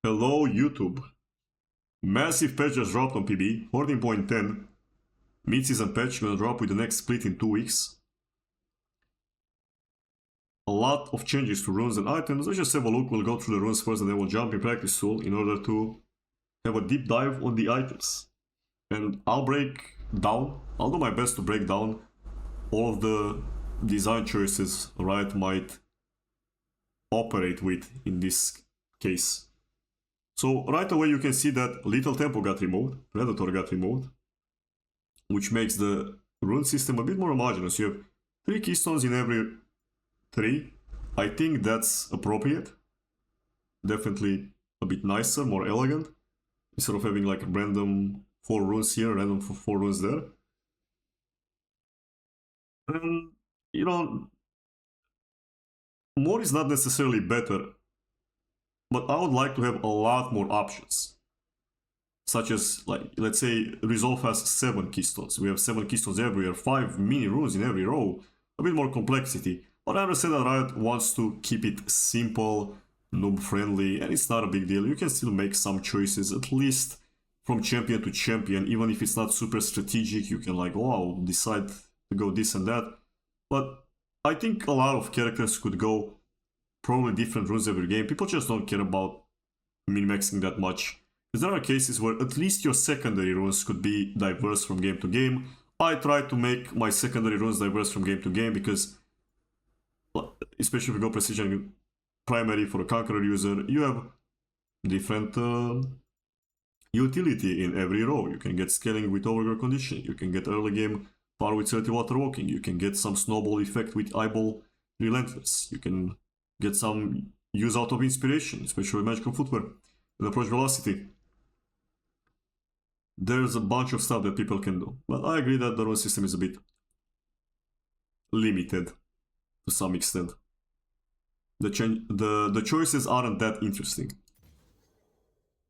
Hello YouTube. Massive patch just dropped on PB, 14.10. Mid-season patch gonna drop with the next split in 2 weeks. A lot of changes to runes and items. Let's just have a look. We'll go through the runes first and then we'll jump in practice tool in order to have a deep dive on the items. And I'll do my best to break down all of the design choices Riot might operate with in this case. So right away you can see that Little Tempo got removed, Predator got removed, which makes the rune system a bit more homogeneous. You have 3 keystones in every 3. I think that's appropriate. Definitely a bit nicer, more elegant, instead of having like random 4 runes here, random 4 runes there. And, you know, more is not necessarily better, but I would like to have a lot more options. Such as, like, let's say Resolve has 7 keystones. We have 7 keystones everywhere, 5 mini runes in every row. A bit more complexity. But I understand that Riot wants to keep it simple, noob friendly, and it's not a big deal. You can still make some choices, at least from champion to champion. Even if it's not super strategic, you can like, wow, decide to go this and that. But I think a lot of characters could go probably different runes every game. People just don't care about min-maxing that much. Because there are cases where at least your secondary runes could be diverse from game to game. I try to make my secondary runes diverse from game to game because, especially if you go precision primary for a conqueror user, you have different utility in every row. You can get scaling with overgrowth condition. You can get early game power with 30 water walking. You can get some snowball effect with eyeball relentless. You can get some use out of inspiration, especially with magical footwear and approach velocity. There's a bunch of stuff that people can do, but I agree that the rune system is a bit limited to some extent. The choices aren't that interesting.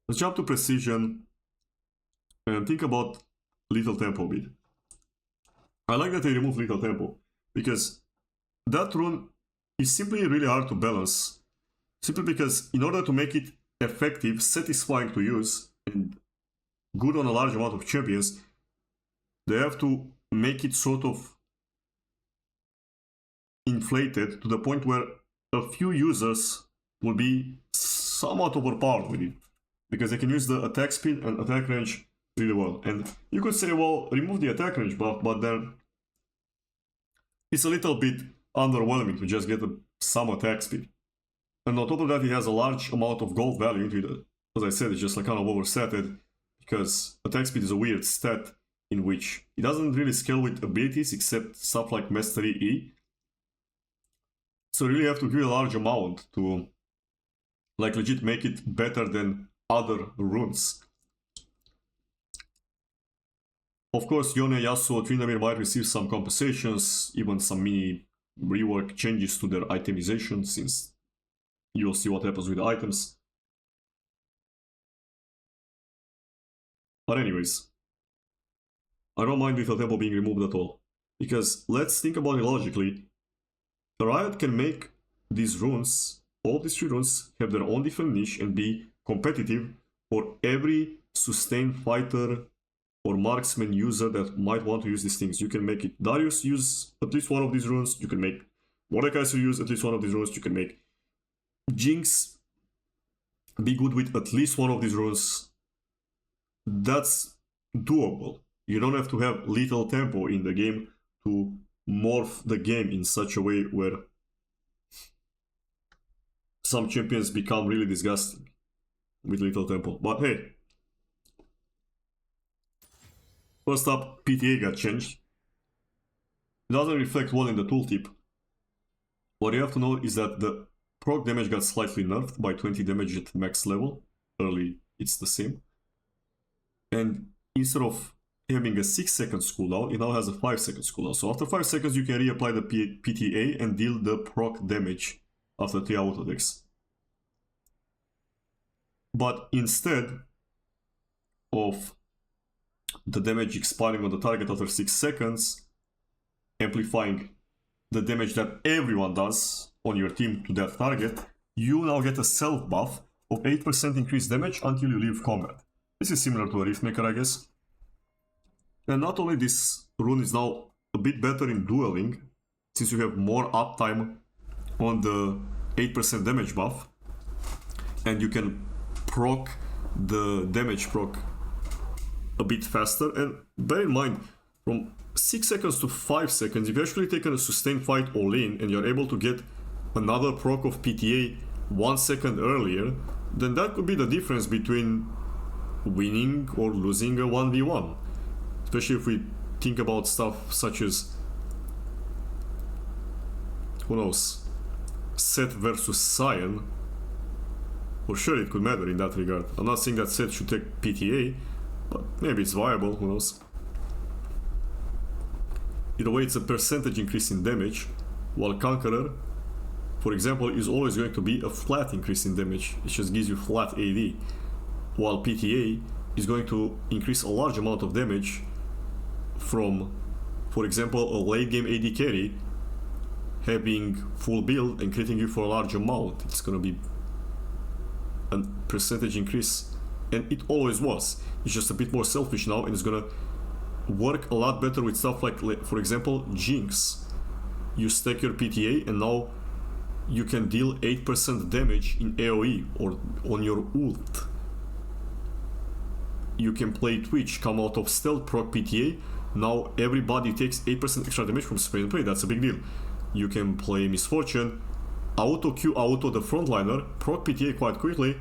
Let's jump to precision and think about Little Tempo a bit. I like that they removed Little Tempo because that rune is simply really hard to balance, simply because in order to make it effective, satisfying to use, and good on a large amount of champions, they have to make it sort of inflated to the point where a few users will be somewhat overpowered with it, because they can use the attack speed and attack range really well. And you could say, well, remove the attack range buff, but then it's a little bit underwhelming to just get some attack speed. And on top of that, it has a large amount of gold value into it. As I said, it's just like kind of overstated, because attack speed is a weird stat in which it doesn't really scale with abilities except stuff like Mastery E. So you really have to give a large amount to like legit make it better than other runes. Of course, Yone, Yasuo, Tryndamere might receive some compensations, even some mini rework changes to their itemization, since you'll see what happens with the items. But anyways, I don't mind Little Tempo being removed at all, because let's think about it logically. Riot can make these runes, all these 3 runes, have their own different niche and be competitive for every sustained fighter or marksman user that might want to use these things. You can make it Darius use at least one of these runes, you can make Mordekaiser use at least one of these runes, you can make Jinx be good with at least one of these runes. That's doable. You don't have to have Little Tempo in the game to morph the game in such a way where some champions become really disgusting with Little Tempo. But hey, first up, PTA got changed. It doesn't reflect well in the tooltip. What you have to know is that the proc damage got slightly nerfed by 20 damage at max level. Early, it's the same. And instead of having a 6 seconds cooldown, it now has a 5 seconds cooldown. So after 5 seconds you can reapply the PTA and deal the proc damage after 3 auto attacks. But instead of the damage expiring on the target after 6 seconds, amplifying the damage that everyone does on your team to that target, you now get a self buff of 8% increased damage until you leave combat. This is similar to a riftmaker, I guess. And not only this rune is now a bit better in dueling, since you have more uptime on the 8% damage buff, and you can proc the damage proc a bit faster. And bear in mind, from 6 seconds to 5 seconds, if you actually take a sustained fight all in and you're able to get another proc of PTA 1 second earlier, then that could be the difference between winning or losing a 1v1. Especially if we think about stuff such as, who knows, Seth versus Cyan. For sure it could matter in that regard. I'm not saying that Seth should take PTA, but maybe it's viable, who knows. Either way, it's a percentage increase in damage, while Conqueror, for example, is always going to be a flat increase in damage. It just gives you flat AD, while PTA is going to increase a large amount of damage from, for example, a late game AD carry having full build and critting you for a large amount. It's gonna be a percentage increase, and it always was. It's just a bit more selfish now, and it's gonna work a lot better with stuff like, for example, Jinx. You stack your PTA and now you can deal 8% damage in AoE or on your ult. You can play Twitch, come out of stealth, proc PTA, now everybody takes 8% extra damage from spray and play. That's a big deal. You can play Misfortune, auto Q auto the frontliner, proc PTA quite quickly,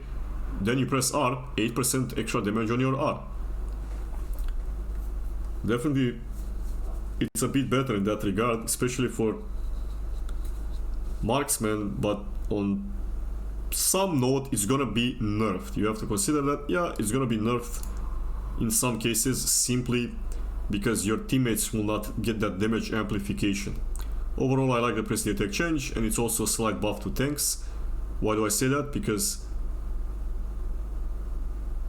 then you press R, 8% extra damage on your R. Definitely it's a bit better in that regard, especially for marksman, but on some note it's gonna be nerfed. You have to consider that, yeah, it's gonna be nerfed in some cases simply because your teammates will not get that damage amplification. Overall, I like the press attack change, and it's also a slight buff to tanks. Why do I say that? Because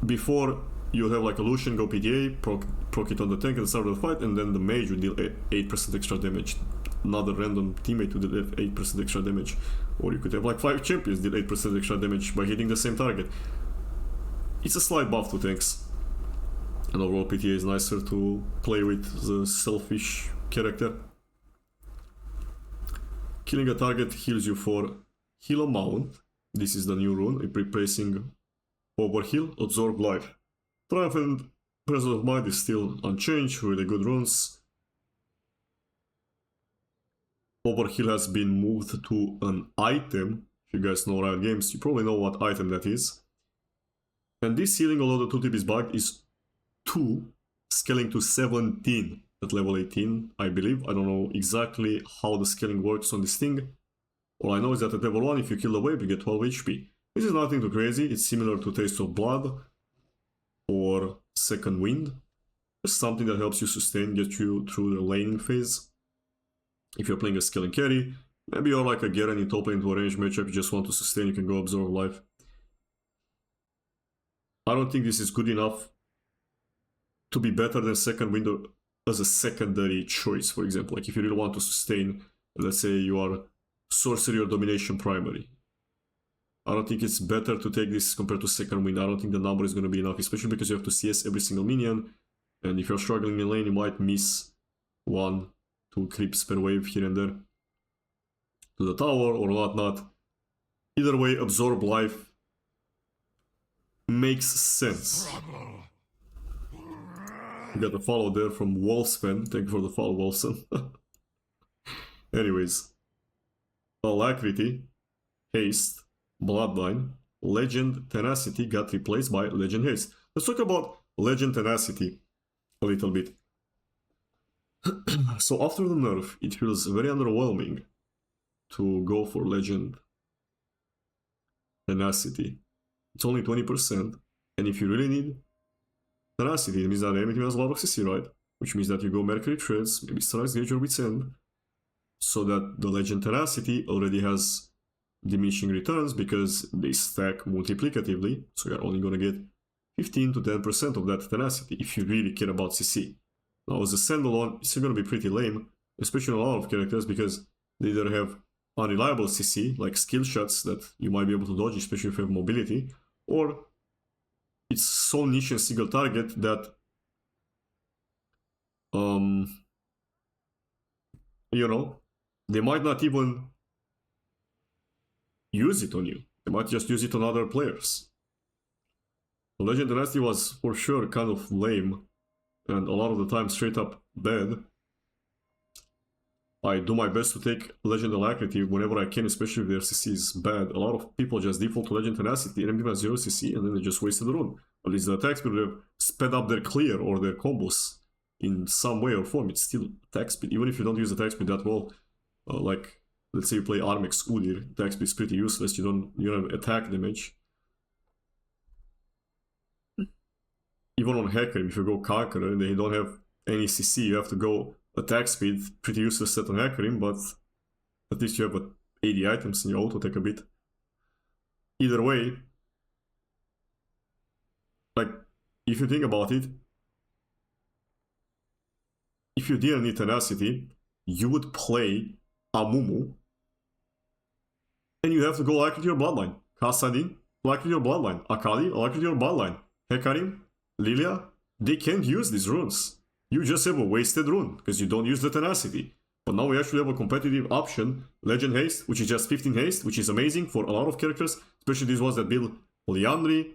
before you'll have like a Lucian go PTA, proc it on the tank at the start of the fight, and then the mage will deal 8% extra damage. Another random teammate will deal 8% extra damage. Or you could have like 5 champions deal 8% extra damage by hitting the same target. It's a slight buff to tanks. And overall PTA is nicer to play with the selfish character. Killing a target heals you for heal amount. This is the new rune, replacing overheal, absorb life. Triumph and Presence of Might is still unchanged, really good runes. Overheal has been moved to an item. If you guys know Riot Games, you probably know what item that is. And this healing, although the tooltip is bugged, is 2, scaling to 17 at level 18, I believe. I don't know exactly how the scaling works on this thing. All I know is that at level 1, if you kill the wave, you get 12 HP. This is nothing too crazy. It's similar to Taste of Blood or Second Wind. Just something that helps you sustain, get you through the laning phase. If you're playing a scaling carry, maybe you're like a Garen in top lane to a range matchup, you just want to sustain, you can go absorb life. I don't think this is good enough to be better than Second Wind as a secondary choice, for example. Like if you really want to sustain, let's say you are Sorcery or Domination primary. I don't think it's better to take this compared to Second Wind. I don't think the number is going to be enough, especially because you have to CS every single minion, and if you're struggling in lane, you might miss 1, 2 creeps per wave here and there to the tower or whatnot. Either way, absorb life makes sense. You got a follow there from Wolfspan. Thank you for the follow, Wolfson. Anyways, Alacrity, Haste, Bloodline, Legend Tenacity got replaced by Legend Haste. Let's talk about Legend Tenacity a little bit. So after the nerf, it feels very underwhelming to go for Legend Tenacity. It's only 20%, and if you really need Tenacity, it means that enemy has a lot of CC, right? Which means that you go Mercury Treads, maybe Strikes Gauge or Wits End, so that the Legend Tenacity already has diminishing returns because they stack multiplicatively, so you're only gonna get 15 to 10% of that Tenacity if you really care about CC. Now as a standalone, it's gonna be pretty lame, especially on a lot of characters, because they either have unreliable CC, like skill shots that you might be able to dodge, especially if you have mobility, or it's so niche and single target that you know, they might not even use it on you. They might just use it on other players. Legend Dynasty was for sure kind of lame, and a lot of the time straight up bad. I do my best to take Legend Alacrity whenever I can, especially if their CC is bad. A lot of people just default to Legend Tenacity, enemy has 0 CC, and then they just wasted the rune. At least the attack speed would have sped up their clear or their combos in some way or form. It's still attack speed, even if you don't use attack speed that well. Like, let's say you play Armex Udyr, attack speed is pretty useless, you don't have attack damage. Even on Hacker, if you go Conqueror and they don't have any CC, you have to go attack speed, pretty useless set on Hackerim, but at least you have 80 items and you auto take a bit. Either way, like, if you think about it, if you didn't need Tenacity, you would play Amumu, and you have to go like with your bloodline. Kassadin, like with your bloodline. Akali, like with your bloodline. Hekarim, Lilia, they can't use these runes. You just have a wasted rune, because you don't use the Tenacity. But now we actually have a competitive option, Legend Haste, which is just 15 haste, which is amazing for a lot of characters, especially these ones that build Liandry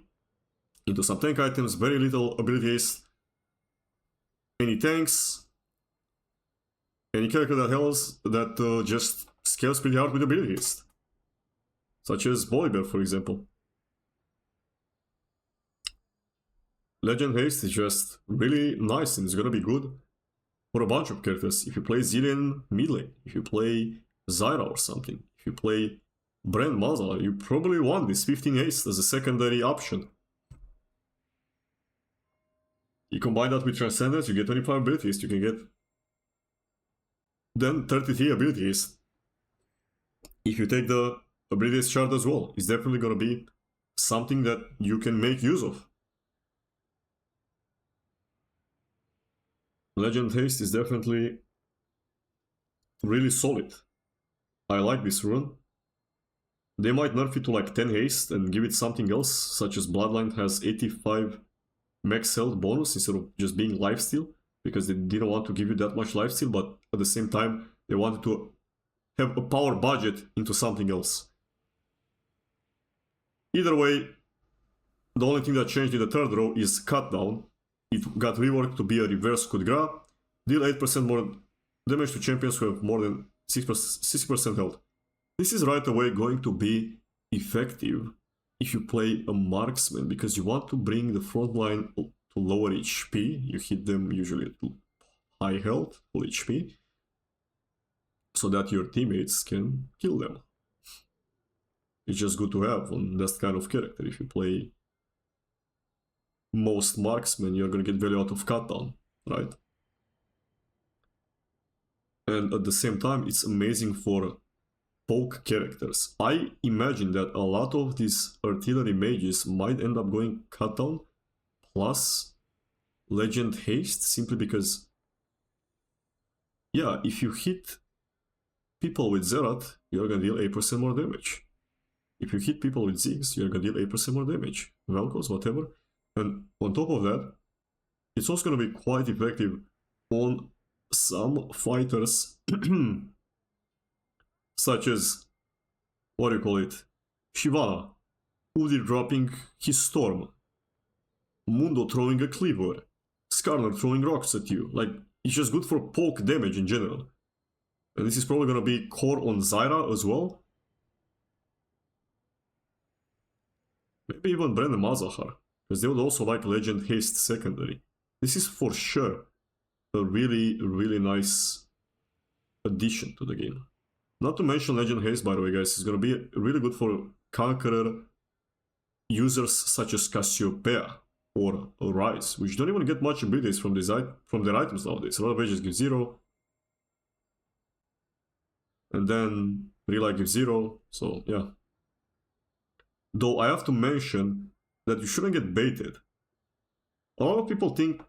into some tank items, very little ability haste. Any tanks, any character that just scales pretty hard with ability haste. Such as volibear, for example. Legend Haste is just really nice and it's gonna be good for a bunch of characters. If you play Zillion mid lane, if you play Zyra or something, if you play Brand Mazala, you probably want this 15 haste as a secondary option. You combine that with Transcendence, you get 25 ability haste, you can get then 33 ability haste. If you take the ability haste chart as well, it's definitely gonna be something that you can make use of. Legend Haste is definitely really solid. I like this rune. They might nerf it to like 10 haste and give it something else, such as Bloodline has 85 max health bonus instead of just being lifesteal, because they didn't want to give you that much lifesteal, but at the same time they wanted to have a power budget into something else. Either way, the only thing that changed in the third row is cut down. It got reworked to be a reverse coup de grace, deal 8% more damage to champions who have more than 60% health. This is right away going to be effective if you play a marksman, because you want to bring the front line to lower HP. You hit them usually at high health, full HP, so that your teammates can kill them. It's just good to have on that kind of character. If you play most marksmen, you're gonna get value out of cut down, right? And at the same time, it's amazing for poke characters. I imagine that a lot of these artillery mages might end up going cut down plus Legend Haste, simply because, yeah, if you hit people with Zerat, you're gonna deal 8% more damage. If you hit people with Ziggs, you're gonna deal 8% more damage. Velcos, whatever. And on top of that, it's also going to be quite effective on some fighters, such as, what do you call it, Shyvana, udyr dropping his storm, Mundo throwing a cleaver, Skarner throwing rocks at you. Like, it's just good for poke damage in general. And this is probably going to be core on Zyra as well. Maybe even Brandon Mazahar, because they would also like Legend Haste secondary. This is for sure a really, really nice addition to the game. Not to mention Legend Haste, by the way, guys, is going to be really good for Conqueror users such as Cassiopeia or Rise, which don't even get much abilities from their items nowadays. A lot of mages give 0, and then Relay gives 0, so yeah. Though I have to mention that you shouldn't get baited. A lot of people think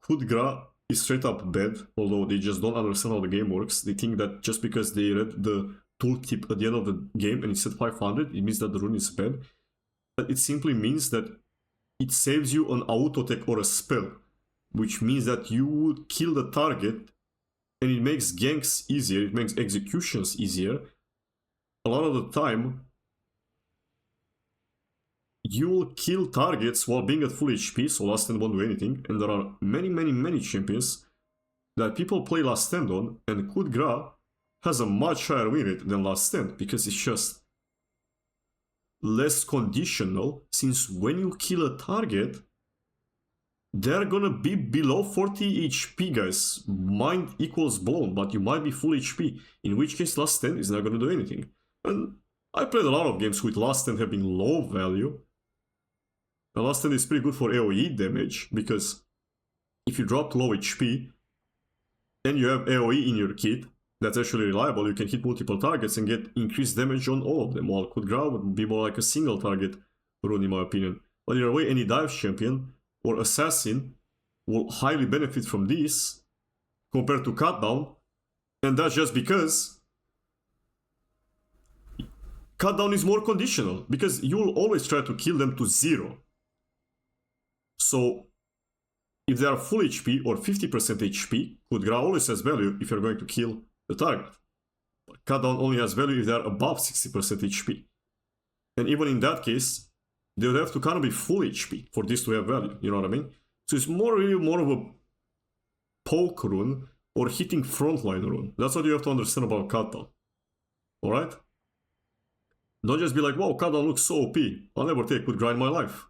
coup de grace is straight up bad, although they just don't understand how the game works. They think that just because they read the tooltip at the end of the game and it said 500, it means that the rune is bad. it simply means that it saves you an auto attack or a spell, which means that you would kill the target and it makes ganks easier, it makes executions easier. A lot of the time, you will kill targets while being at full HP, so last stand won't do anything, and there are many champions that people play last stand on, and Kudgra has a much higher win rate than last stand, because it's just less conditional, since when you kill a target, they're gonna be below 40 HP, guys. Mind equals blown, but you might be full HP, in which case last stand is not gonna do anything. And I played a lot of games with last stand having low value. The last stand is pretty good for AoE damage, because if you drop low HP and you have AoE in your kit, that's actually reliable, you can hit multiple targets and get increased damage on all of them, while Kudgra would be more like a single target rune in my opinion. But either way, any dive champion or assassin will highly benefit from this compared to cut down, and that's just because cut down is more conditional, because you will always try to kill them to 0. So if they are full HP or 50% HP, Kudgra always has value if you're going to kill the target. But cut down only has value if they are above 60% HP. And even in that case, they would have to kind of be full HP for this to have value, you know what I mean? So it's really more of a poke rune or hitting frontline rune. That's what you have to understand about cut down. Alright? Don't just be like, wow, cut down looks so OP. I'll never take Kudgra in my life.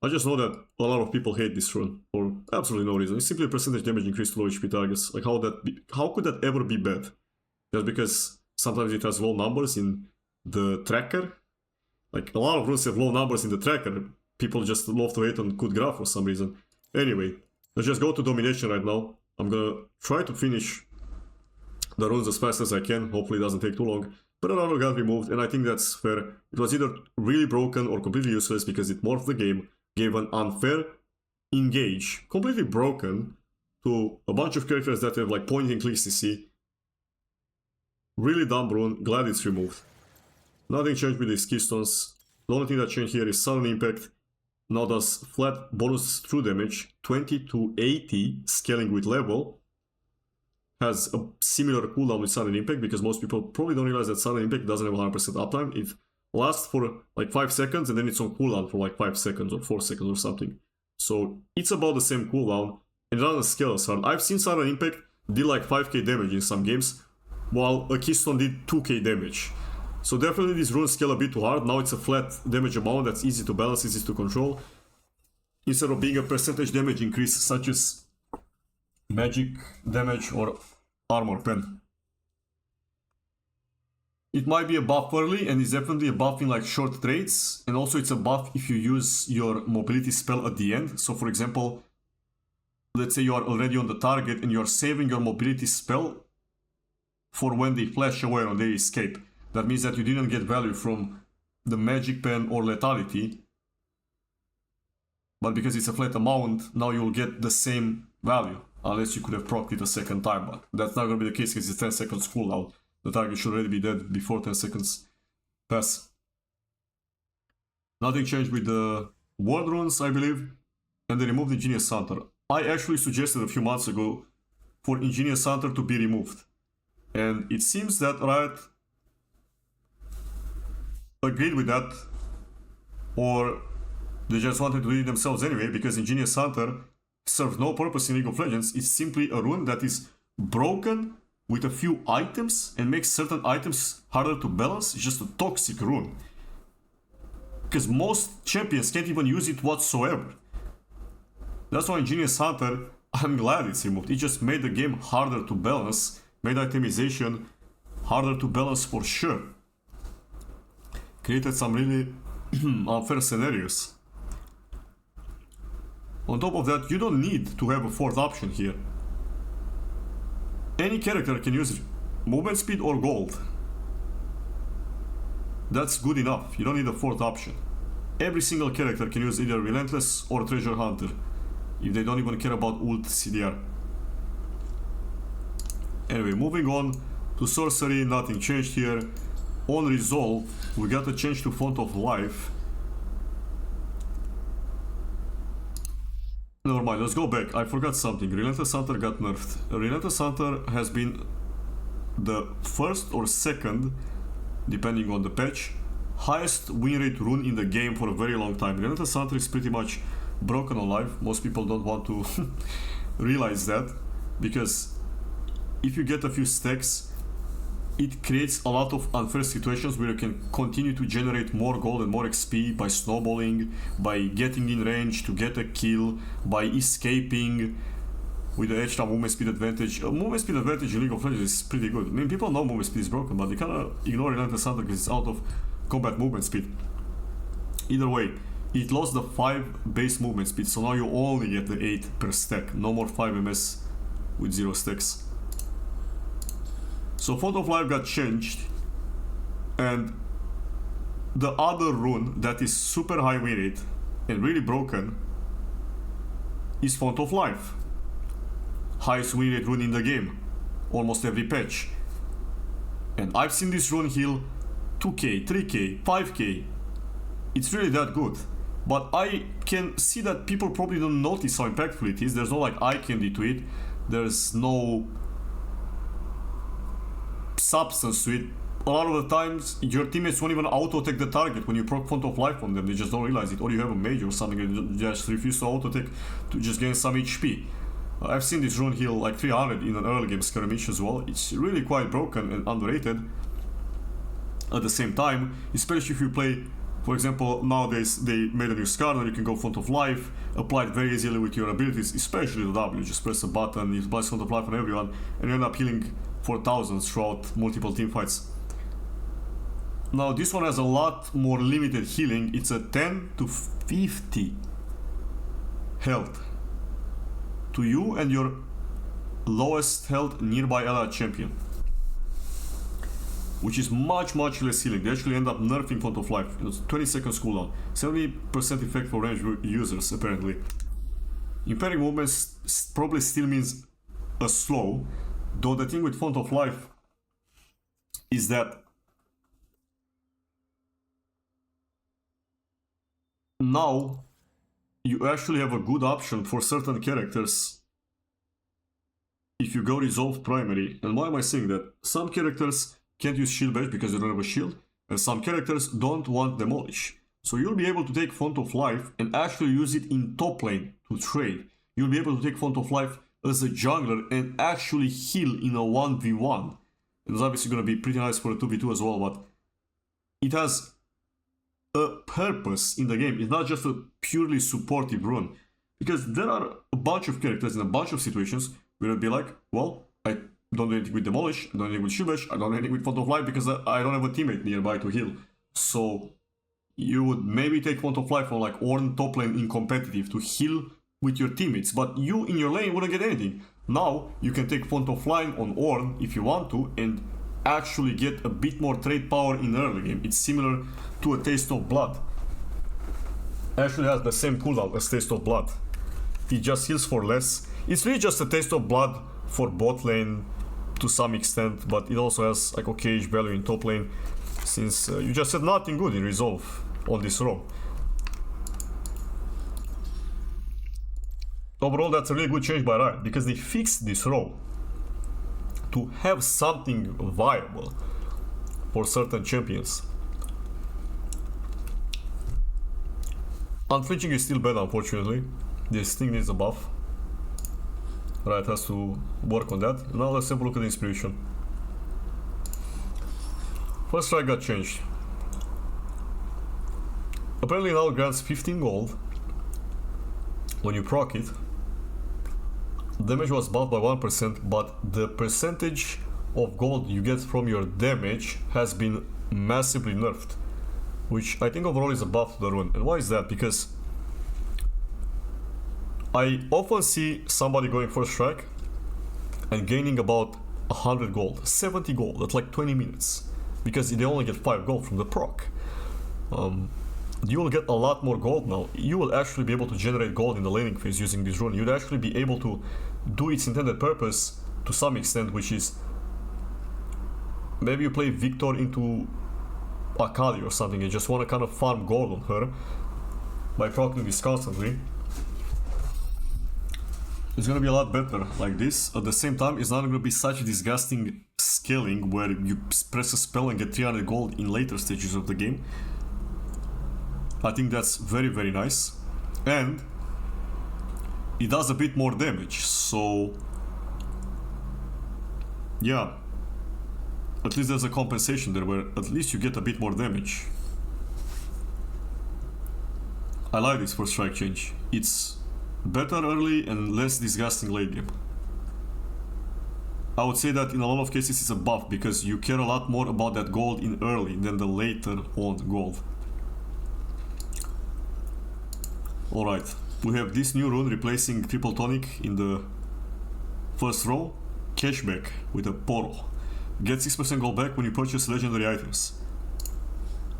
I just know that a lot of people hate this rune for absolutely no reason. It's simply a percentage damage increase to low HP targets. Like how could that ever be bad? Just because sometimes it has low numbers in the tracker. Like a lot of runes have low numbers in the tracker. People just love to hate on Kudgra for some reason. Anyway, let's just go to domination right now. I'm gonna try to finish the runes as fast as I can. Hopefully it doesn't take too long. But another got removed, and I think that's fair. It was either really broken or completely useless because it morphed the game, gave an unfair engage, completely broken, to a bunch of characters that have like point and click CC. Really dumb rune, glad it's removed. Nothing changed with these keystones. The only thing that changed here is sudden impact. Now does flat bonus true damage, 20 to 80, scaling with level. Has a similar cooldown with sudden impact, because most people probably don't realize that sudden impact doesn't have 100% uptime. It lasts for like 5 seconds and then it's on cooldown for like 5 seconds or 4 seconds or something. So it's about the same cooldown and it doesn't scale as hard. I've seen sudden impact did like 5k damage in some games, while a keystone did 2k damage. So definitely these runes scale a bit too hard. Now it's a flat damage amount that's easy to balance, easy to control, instead of being a percentage damage increase such as magic damage or armor pen. It might be a buff early, and it's definitely a buff in like short trades, and also it's a buff if you use your mobility spell at the end. So for example, let's say you are already on the target and you are saving your mobility spell for when they flash away or they escape. That means that you didn't get value from the magic pen or lethality, but because it's a flat amount, now you will get the same value. Unless you could have procced it a second time, but that's not going to be the case because it's 10 seconds cooldown. The target should already be dead before 10 seconds pass. Nothing changed with the ward runes, I believe, and they removed Ingenious Hunter. I actually suggested a few months ago for Ingenious Hunter to be removed, and it seems that Riot agreed with that, or they just wanted to do it themselves anyway, because Ingenious Hunter serves no purpose in League of Legends. It's simply a rune that is broken with a few items and makes certain items harder to balance. It's just a toxic rune, because most champions can't even use it whatsoever. That's why Ingenious Hunter, I'm glad it's removed. It just made the game harder to balance, made itemization harder to balance for sure. Created some really unfair scenarios. On top of that, you don't need to have a fourth option here. Any character can use movement speed or gold. That's good enough. You don't need a fourth option. Every single character can use either Relentless or Treasure Hunter, if they don't even care about ult CDR. Anyway, moving on to sorcery, nothing changed here. on resolve, we got a change to font of life. Never mind, let's go back. I forgot something. Relentless Hunter got nerfed. Relentless Hunter has been the first or second, depending on the patch, highest win rate rune in the game for a very long time. Relentless Hunter is pretty much broken on life. Most people don't want to realize that, because if you get a few stacks, it creates a lot of unfair situations where you can continue to generate more gold and more XP by snowballing, by getting in range to get a kill, by escaping with the extra movement speed advantage. Movement speed advantage in League of Legends is pretty good. I mean, people know movement speed is broken, but they kinda ignore Relentless Hunter because it's out of combat movement speed. Either way, it lost the 5 base movement speed, so now you only get the 8 per stack. No more 5 MS with 0 stacks. So Font of Life got changed, and the other rune that is super high win rate and really broken is Font of Life. Highest win rate rune in the game, almost every patch. And I've seen this rune heal 2k, 3k, 5k. It's really that good. But I can see that people probably don't notice how impactful it is. There's no like eye candy to it. There's no substance to it. A lot of the times your teammates won't even auto-take the target when you proc Font of Life on them. They just don't realize it. Or you have a mage or something and just refuse to auto-take to just gain some HP. I've seen this rune heal like 300 in an early game skirmish as well. It's really quite broken and underrated at the same time, especially if you play, for example, nowadays they made a new scar and you can go Font of Life, apply it very easily with your abilities, especially the W. Just press a button, it applies Font of Life on everyone, and you end up healing for thousands throughout multiple team fights. Now this one has a lot more limited healing. It's a 10 to 50 health to you and your lowest health nearby allied champion, which is much less healing. They actually end up nerfing Font of Life. It's 20 seconds cooldown, 70% effect for range users apparently. Impairing movements probably still means a slow, though the thing with Font of Life is that now you actually have a good option for certain characters if you go Resolve Primary. And why am I saying that? Some characters can't use Shield Bash because they don't have a shield, and some characters don't want Demolish. So you'll be able to take Font of Life and actually use it in top lane to trade. You'll be able to take Font of Life as a jungler and actually heal in a 1v1. It's obviously going to be pretty nice for a 2v2 as well, but it has a purpose in the game. It's not just a purely supportive rune, because there are a bunch of characters in a bunch of situations where it'd be like, well, I don't do anything with Demolish, I don't do anything with Shield Bash, I don't do anything with Font of Life because I don't have a teammate nearby to heal. So you would maybe take Font of Life on like Ornn top lane in competitive to heal with your teammates, but you in your lane wouldn't get anything. Now you can take Font of Life on Ornn if you want to and actually get a bit more trade power in the early game. It's similar to a Taste of Blood. Actually has the same cooldown as Taste of Blood. It just heals for less. It's really just a Taste of Blood for bot lane to some extent, but it also has like okay value in top lane, since you just had nothing good in Resolve on this row. Overall, that's a really good change by Riot, because they fixed this row to have something viable for certain champions. Unflinching is still bad, unfortunately. This thing needs a buff. Riot has to work on that. Now let's have a look at the inspiration. First strike got changed. Apparently now it grants 15 gold when you proc it. Damage was buffed by 1%, but the percentage of gold you get from your damage has been massively nerfed, which I think overall is a buff to the rune. And why is that? Because I often see somebody going first strike and gaining about 100 gold, 70 gold at like 20 minutes, because they only get 5 gold from the proc. You will get a lot more gold now. You will actually be able to generate gold in the laning phase using this rune. You'd actually be able to do its intended purpose to some extent, which is maybe you play Victor into Akali or something and just want to kind of farm gold on her by proccing this constantly, it's gonna be a lot better like this. At the same time, it's not gonna be such a disgusting scaling where you press a spell and get 300 gold in later stages of the game. I think that's very, very nice. And it does a bit more damage, so yeah, at least there's a compensation there where at least you get a bit more damage. I like this for strike change. It's better early and less disgusting late game. I would say that in a lot of cases it's a buff because you care a lot more about that gold in early than the later on gold. Alright, we have this new rune replacing triple tonic in the first row. Cashback with a poro. Get 6% gold back when you purchase legendary items.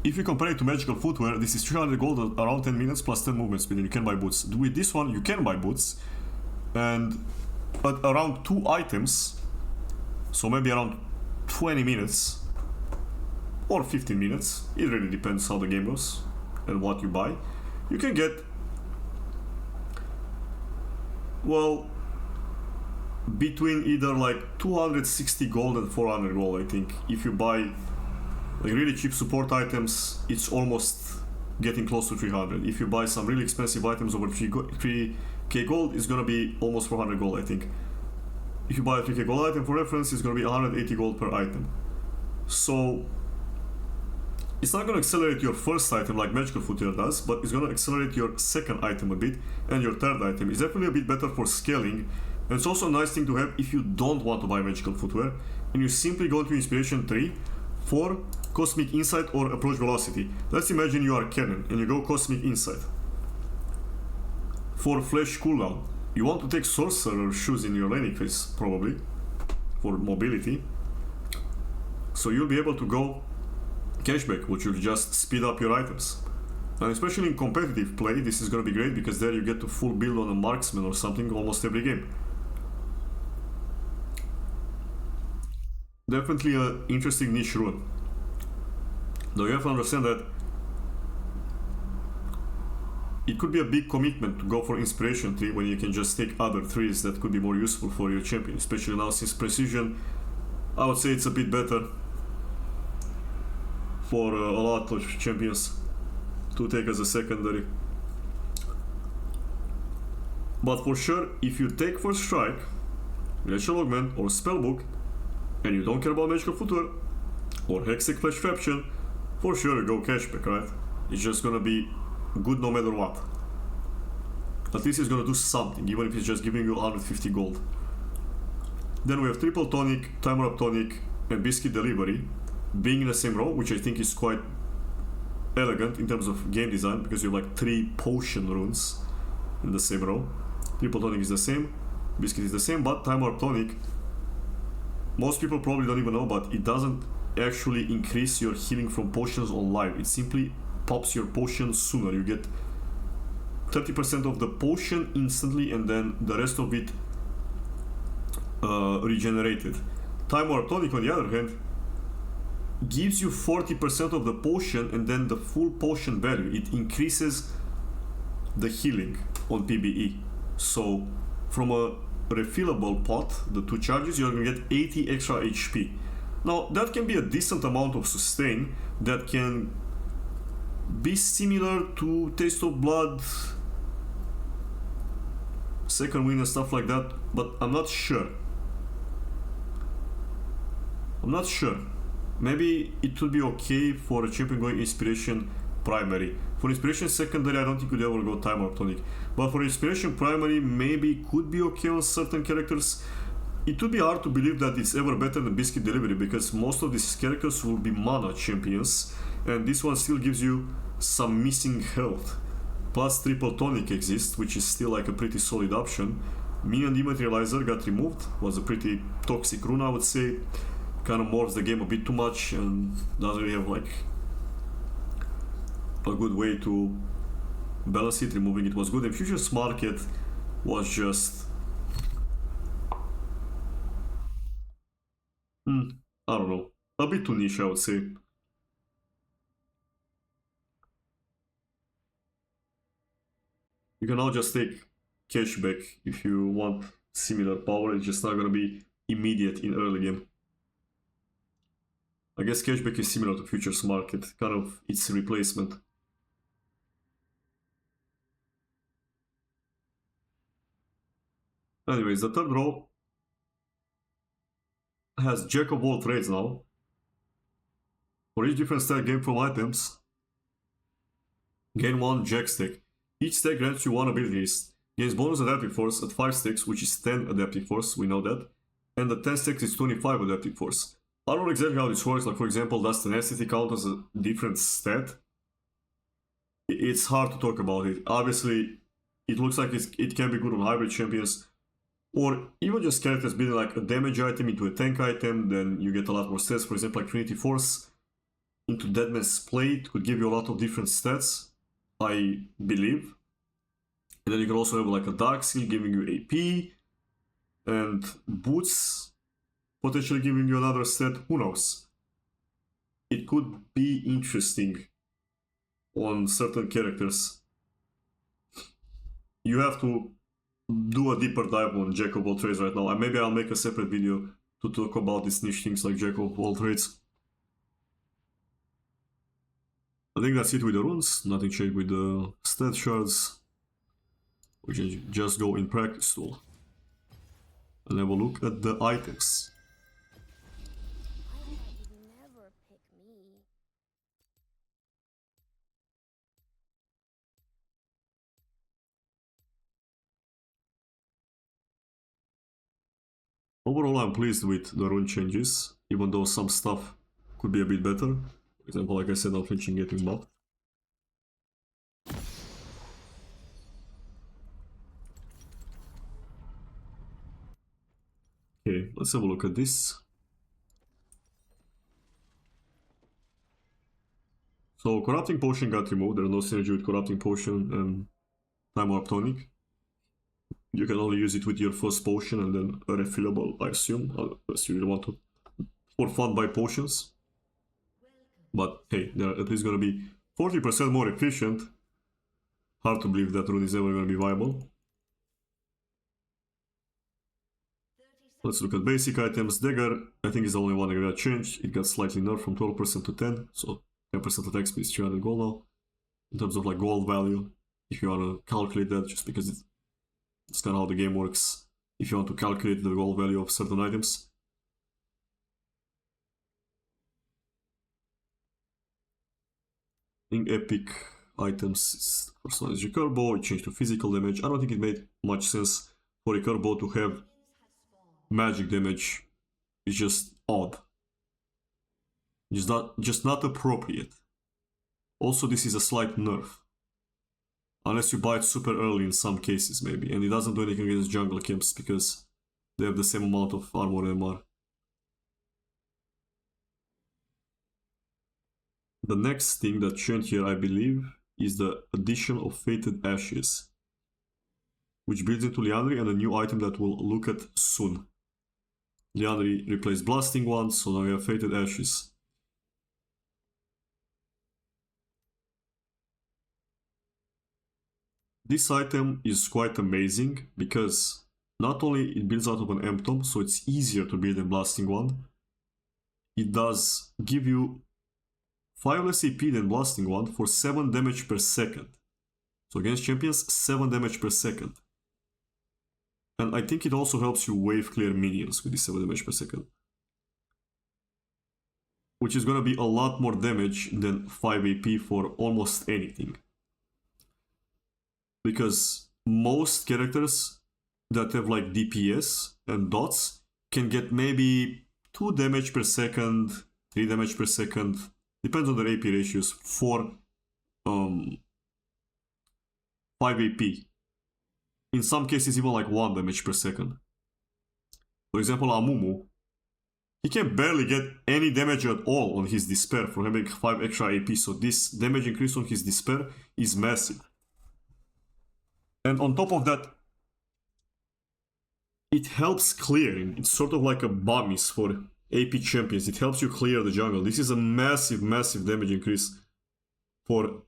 If you compare it to magical footwear, this is 300 gold at around 10 minutes plus 10 movement speed and you can buy boots. With this one you can buy boots and at around 2 items, so maybe around 20 minutes or 15 minutes, it really depends how the game goes and what you buy, you can get, well, between either like 260 gold and 400 gold, I think. If you buy like really cheap support items, it's almost getting close to 300. If you buy some really expensive items over 3k gold, it's gonna be almost 400 gold, I think. If you buy a 3k gold item, for reference, it's gonna be 180 gold per item. So it's not gonna accelerate your first item like magical footwear does, but it's gonna accelerate your second item a bit, and your third item is definitely a bit better for scaling. And it's also a nice thing to have if you don't want to buy magical footwear and you simply go to inspiration 3 for cosmic insight or approach velocity. Let's imagine you are Kennen and you go cosmic insight. For flash cooldown, you want to take sorcerer shoes in your laning phase probably for mobility. So you'll be able to go cashback, which will just speed up your items. And especially in competitive play, this is going to be great because there you get to full build on a marksman or something almost every game. Definitely an interesting niche rune. Though you have to understand that it could be a big commitment to go for inspiration 3 when you can just take other 3s that could be more useful for your champion, especially now since precision, I would say it's a bit better for a lot of champions to take as a secondary. But for sure, if you take first strike, glacial augment or spellbook, and you don't care about magical footwear or hextech flash traption, for sure you go cashback, right? It's just gonna be good no matter what. At least it's gonna do something, even if it's just giving you 150 gold. Then we have triple tonic, timer up tonic, and biscuit delivery being in the same row, which I think is quite elegant in terms of game design because you have like 3 potion runes in the same row. Triple tonic is the same, biscuit is the same, but timer up tonic, most people probably don't even know, but it doesn't actually increase your healing from potions on live. It simply pops your potion sooner. You get 30% of the potion instantly and then the rest of it regenerated. Time Warp Tonic, on the other hand, gives you 40% of the potion and then the full potion value. It increases the healing on PBE. So from a refillable pot, the 2 charges, you're gonna get 80 extra HP. Now that can be a decent amount of sustain that can be similar to Taste of Blood, Second Wind and stuff like that, but I'm not sure. Maybe it would be okay for a champion going Inspiration Primary. For Inspiration Secondary, I don't think you'd ever go Time Warp Tonic. But for Inspiration Primary, maybe it could be okay on certain characters. It would be hard to believe that it's ever better than Biscuit Delivery because most of these characters will be mana champions and this one still gives you some missing health. Plus Triple Tonic exists, which is still like a pretty solid option. Minion Dematerializer got removed, was a pretty toxic rune, I would say. Kind of morphs the game a bit too much and doesn't really have like a good way to balance it. Removing it was good, and Futures Market was just I don't know, a bit too niche, I would say. You can now just take kesha back if you want similar power. It's just not gonna be immediate in early game. I guess kesha back is similar to futures market, kind of its replacement. Anyways, the third row has jack of all trades now. For each different stack gained from items, gain 1 jack stack. Each stack grants you 1 ability list. Gains bonus adaptive force at 5 stacks, which is 10 adaptive force, we know that. And the 10 stacks is 25 adaptive force. I don't know exactly how this works, like for example, does tenacity count as a different stat? It's hard to talk about it. Obviously, it looks like it can be good on hybrid champions, or even just characters building like a damage item into a tank item, then you get a lot more stats. For example, like Trinity Force into Deadman's Plate could give you a lot of different stats, I believe. And then you can also have like a Dark Skill giving you AP, and Boots potentially giving you another stat, who knows. It could be interesting on certain characters. You have to do a deeper dive on Jack of all trades right now, and maybe I'll make a separate video to talk about these niche things like Jack of all trades. I think that's it with the runes, nothing changed with the stat shards. We can just go in practice tool and have a look at the items. Overall, I'm pleased with the rune changes, even though some stuff could be a bit better. For example, like I said, not flinching getting buffed. Okay, let's have a look at this. So, Corrupting Potion got removed. There's no synergy with Corrupting Potion and Time Warp Tonic. You can only use it with your first potion and then a refillable, I assume, unless you really want to for fun buy potions. But hey, they're at least gonna be 40% more efficient. Hard to believe that rune is ever gonna be viable. Let's look at basic items. Dagger, I think, is the only one that got changed. It got slightly nerfed from 12% to 10, so 10% attack speed is 300 gold now. In terms of like gold value, if you want to calculate that, just because it's kind of how the game works. If you want to calculate the gold value of certain items. In epic items, first one is Recurbo. It changed to physical damage. I don't think it made much sense for Recurbo to have magic damage. It's just odd. It's just not appropriate. Also, this is a slight nerf. Unless you buy it super early in some cases, maybe. And it doesn't do anything against jungle camps because they have the same amount of armor and MR. The next thing that changed here, I believe, is the addition of Fated Ashes, which builds into Liandry and a new item that we'll look at soon. Liandry replaced Blasting Wand, so now we have Fated Ashes. This item is quite amazing because not only it builds out of an M-Tomb, so it's easier to build than Blasting Wand, it does give you 5 less AP than Blasting Wand for 7 damage per second. So against champions, 7 damage per second. And I think it also helps you wave clear minions with this 7 damage per second. Which is gonna be a lot more damage than 5 AP for almost anything. Because most characters that have like DPS and dots can get maybe 2 damage per second, 3 damage per second, depends on their AP ratios, for 5 AP. In some cases even like 1 damage per second. For example, Amumu, he can barely get any damage at all on his Despair for having 5 extra AP, so this damage increase on his Despair is massive. And on top of that, it helps clearing. It's sort of like a Bummies for AP champions. It helps you clear the jungle. This is a massive, massive damage increase for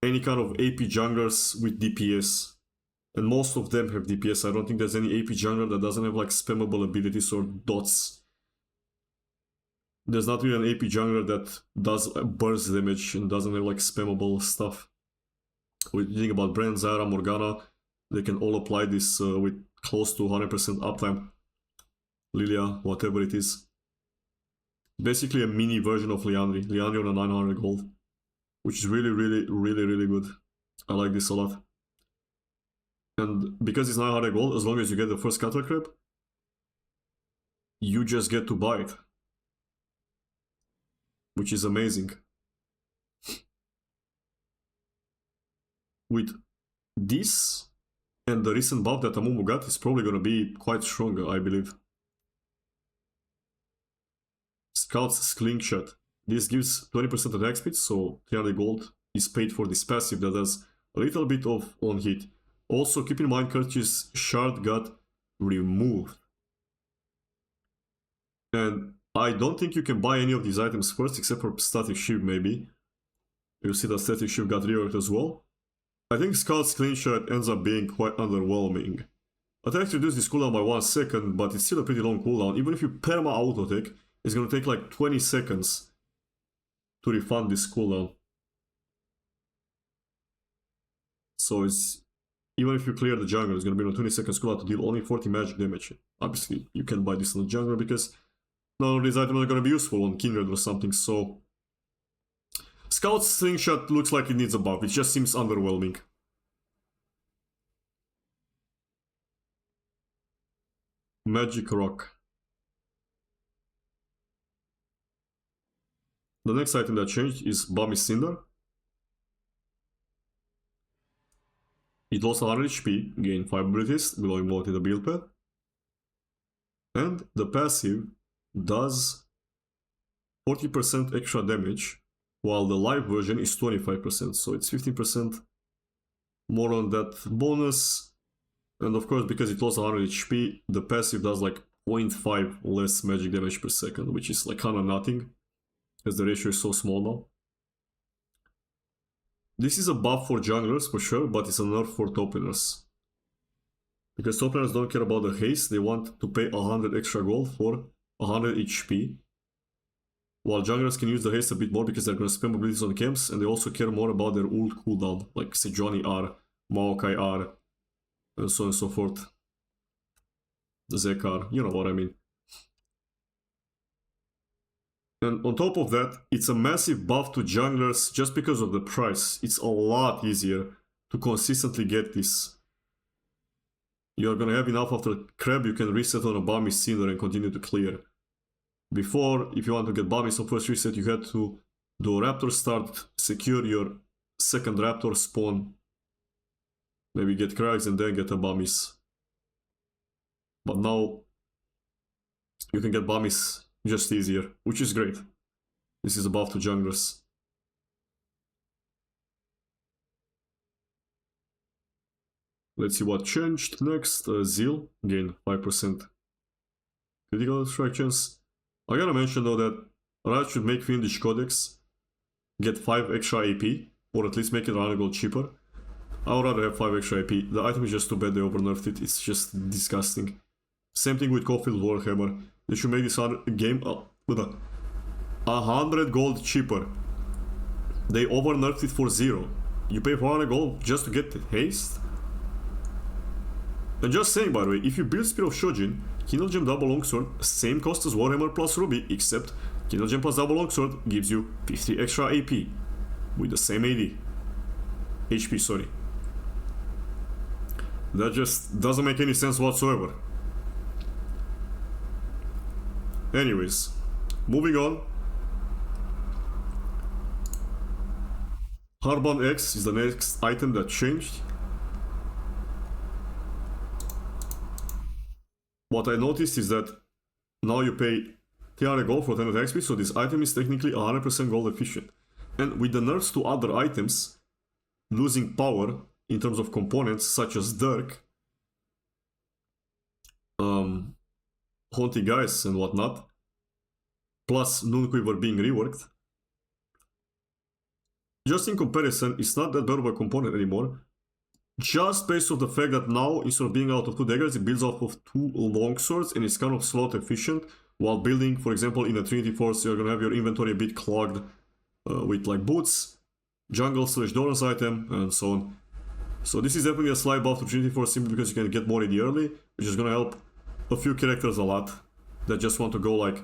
any kind of AP junglers with DPS. And most of them have DPS. I don't think there's any AP jungler that doesn't have like spammable abilities or dots. There's not really an AP jungler that does burst damage and doesn't have like spammable stuff. When you think about Brand, Zara, Morgana, they can all apply this with close to 100% uptime. Lilia, whatever it is. Basically a mini version of Liandry. Liandry on a 900 gold. Which is really, really, really, really good. I like this a lot. And because it's 900 gold, as long as you get the first cattle crab, you just get to buy it. Which is amazing. With this and the recent buff that Amumu got, is probably gonna be quite strong, I believe. Scout's slingshot. This gives 20% attack speed, so 300 gold is paid for this passive that does a little bit of on hit. Also, keep in mind, Kurt's shard got removed. And I don't think you can buy any of these items first, except for Static Shiv, maybe. You see that Static Shiv got reworked as well. I think Scout's slingshot ends up being quite underwhelming. Attack reduces this cooldown by 1 second, but it's still a pretty long cooldown. Even if you perma auto-attack, it's gonna take like 20 seconds to refund this cooldown. So it's, even if you clear the jungle, it's gonna be on 20 seconds cooldown to deal only 40 magic damage. Obviously, you can buy this on the jungle because none of these items are gonna be useful on Kindred or something, so... Scout's slingshot looks like it needs a buff, it just seems underwhelming. Magic Rock. The next item that changed is Bummy Cinder. It lost 100 HP, gained 5 abilities, below mold in the build pad. And the passive does 40% extra damage, while the live version is 25%, so it's 15% more on that bonus. And of course, because it lost 100 HP, the passive does like 0.5 less magic damage per second, which is like kinda nothing, as the ratio is so small now. This is a buff for junglers for sure, but it's a nerf for top laners. Because top laners don't care about the haste, they want to pay 100 extra gold for 100 HP. While junglers can use the haste a bit more because they're going to spam abilities on camps, and they also care more about their ult cooldown, like Sejuani R, Maokai R, and so on and so forth. The Zekar, you know what I mean. And on top of that, it's a massive buff to junglers just because of the price. It's a lot easier to consistently get this. You're gonna have enough after crab, you can reset on a Bummy Cinder and continue to clear. Before, if you want to get Bummies on first reset, you had to do a Raptor start, secure your second Raptor spawn, maybe get Crags and then get a Bummies. But now, you can get Bummies just easier, which is great. This is a buff to junglers. Let's see what changed next. Zeal gained 5% critical strike chance. I gotta mention though that Riot should make Fiendish Codex get 5 extra AP, or at least make it 100 gold cheaper. I would rather have 5 extra AP. The item is just too bad they over-nerfed it, it's just disgusting. Same thing with Caulfield Warhammer. They should make this game 100 gold cheaper. They over-nerfed it for 0. You pay 400 gold just to get haste? And just saying, by the way, if you build Spear of Shojin, Kindle Gem Double Longsword, same cost as Warhammer plus Ruby, except Kindle Gem plus Double Longsword gives you 50 extra AP with the same AD. HP, sorry. That just doesn't make any sense whatsoever. Anyways, moving on. Harban X is the next item that changed. What I noticed is that now you pay 300 gold for 10 attack speed, so this item is technically 100% gold efficient. And with the nerfs to other items losing power in terms of components such as Dirk, Haunting Guys and whatnot, plus Noonquiver being reworked, just in comparison, it's not that bad of a component anymore. just based on the fact that now, instead of being out of 2 daggers, it builds off of 2 longswords and it's kind of slot efficient. While building, for example, in a Trinity Force, you're gonna have your inventory a bit clogged with like boots, jungle / Doran's item, and so on. So this is definitely a slight buff to Trinity Force simply because you can get more AD early, which is gonna help a few characters a lot that just want to go like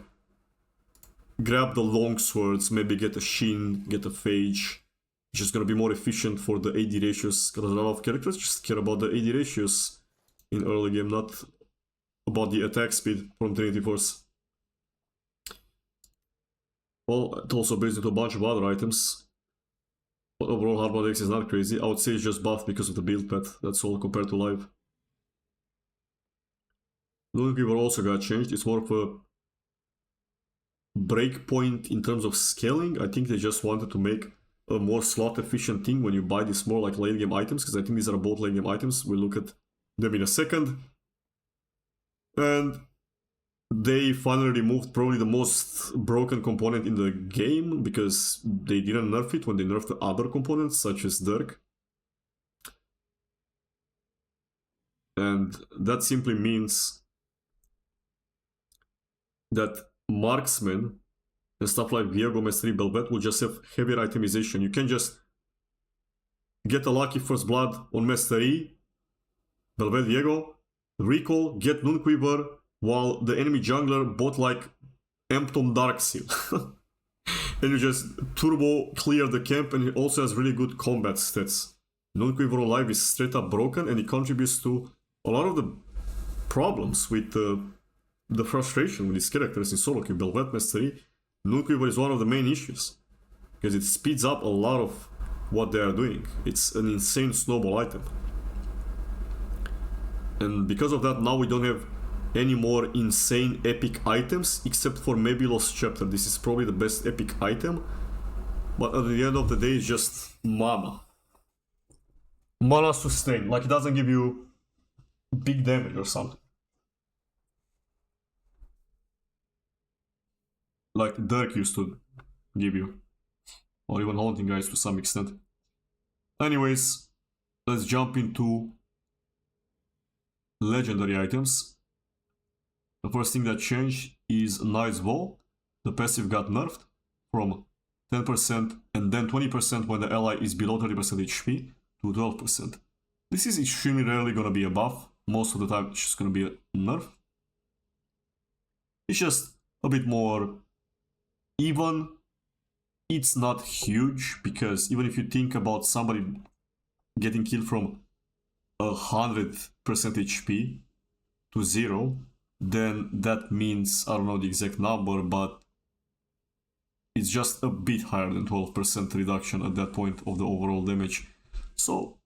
grab the longswords, maybe get a Shin, get a Phage, which is gonna be more efficient for the AD ratios, because a lot of characters just care about the AD ratios in early game, not about the attack speed from Trinity Force. Well, it also builds into a bunch of other items. But overall, hard mode X is not crazy. I would say it's just buffed because of the build pad. That's all compared to live. Lunakeeper also got changed. It's more of a breakpoint in terms of scaling. I think they just wanted to make a more slot efficient thing when you buy these more like late game items, because I think these are both late game items. We'll look at them in a second. And they finally removed probably the most broken component in the game, because they didn't nerf it when they nerfed the other components, such as Dirk. And that simply means that marksmen and stuff like Viego, Mastery, Belvet will just have heavier itemization. You can just get a lucky first blood on Mastery, Belvet, Viego, recall, get Noonquiver, while the enemy jungler bought like Emptom Darkseal. And you just turbo clear the camp, and it also has really good combat stats. Noonquiver on live is straight up broken, and it contributes to a lot of the problems with the frustration with these characters in solo queue. Belvet Mastery, Noonquiver is one of the main issues, because it speeds up a lot of what they are doing. It's an insane snowball item. And because of that, now we don't have any more insane epic items, except for maybe Lost Chapter. This is probably the best epic item, but at the end of the day, it's just mana. Mana sustain, like it doesn't give you big damage or something. Like Dirk used to give you, or even Haunting Guys to some extent. Anyways, let's jump into legendary items. The first thing that changed is Knight's Vow. The passive got nerfed from 10% and then 20% when the ally is below 30% HP to 12%. This is extremely rarely gonna be a buff. Most of the time it's just gonna be a nerf. It's just a bit more even. It's not huge, because even if you think about somebody getting killed from 100% HP to 0, then that means, I don't know the exact number, but it's just a bit higher than 12% reduction at that point of the overall damage. So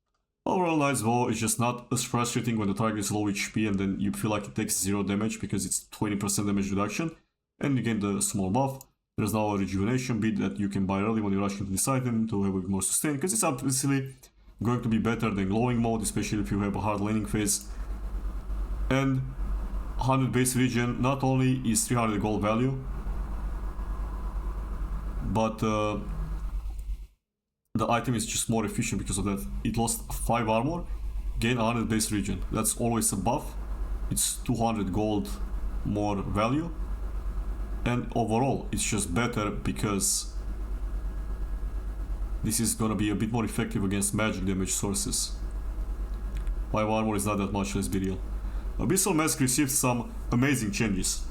overall, Knight's Vow is just not as frustrating when the target is low HP and then you feel like it takes 0 damage because it's 20% damage reduction, and you gain the small buff. There's now a rejuvenation bit that you can buy early when you rush into this item to have a bit more sustain, because it's obviously going to be better than glowing mode, especially if you have a hard laning phase. And 100 base regen not only is 300 gold value, but the item is just more efficient because of that. It lost 5 armor, gain 100 base regen. That's always a buff. It's 200 gold more value, and overall it's just better because this is gonna be a bit more effective against magic damage sources. 5 armor is not that much, let's be real. Abyssal Mask received some amazing changes.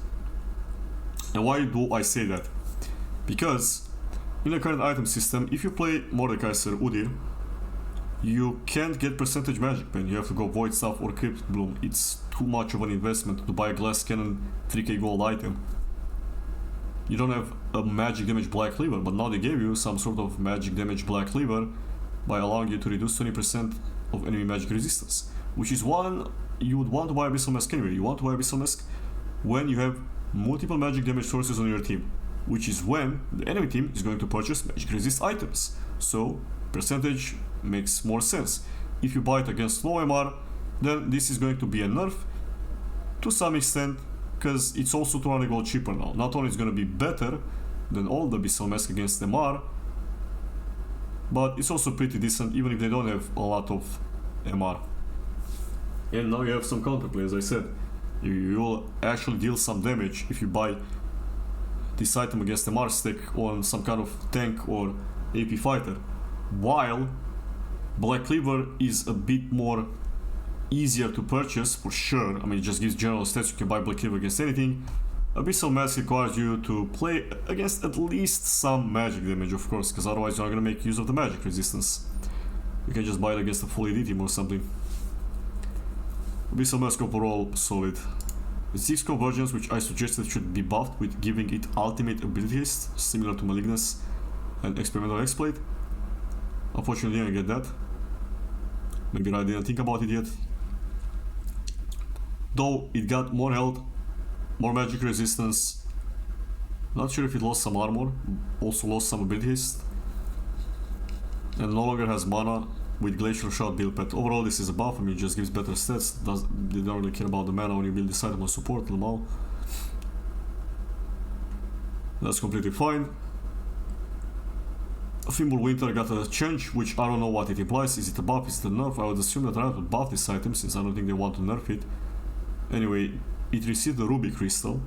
And why do I say that? Because in the current item system, if you play Mordekaiser Udyr, you can't get percentage magic pen. You have to go Void Staff or Crypt Bloom. It's too much of an investment to buy a Glass Cannon 3k gold item. You don't have a magic damage Black Cleaver, but now they gave you some sort of magic damage Black Cleaver by allowing you to reduce 20% of enemy magic resistance, which is one you would want to buy Abyssal Mask anyway. You want to buy Abyssal Mask when you have multiple magic damage sources on your team, which is when the enemy team is going to purchase magic resist items. So percentage makes more sense. If you buy it against low MR, then this is going to be a nerf to some extent, because it's also 200 gold cheaper now. Not only is it going to be better than all the Abyssal Mask against MR, but it's also pretty decent even if they don't have a lot of MR. And now you have some counterplay, as I said. You will actually deal some damage if you buy this item against MR stack on some kind of tank or AP fighter. While Black Cleaver is a bit more easier to purchase for sure. I mean, it just gives general stats. You can buy Black Cleaver against anything. Abyssal Mask requires you to play against at least some magic damage, of course, because otherwise you're not going to make use of the magic resistance. You can just buy it against a full AD team or something. Abyssal Mask overall solid. The 6 Convergence, which I suggested should be buffed with giving it ultimate ability haste, similar to Malignus and Experimental Exploit. Unfortunately, I didn't get that. Maybe I didn't think about it yet. Though it got more health, more magic resistance. Not sure if it lost some armor, also lost some ability haste. And no longer has mana with Glacial Shot build pet. Overall, this is a buff. I mean, it just gives better stats. They don't really care about the mana when you build this item on support, normal. That's completely fine. Fimbul Winter got a change, which I don't know what it implies. Is it a buff? Is it a nerf? I would assume that Riot would buff this item, since I don't think they want to nerf it. Anyway, it received the Ruby Crystal.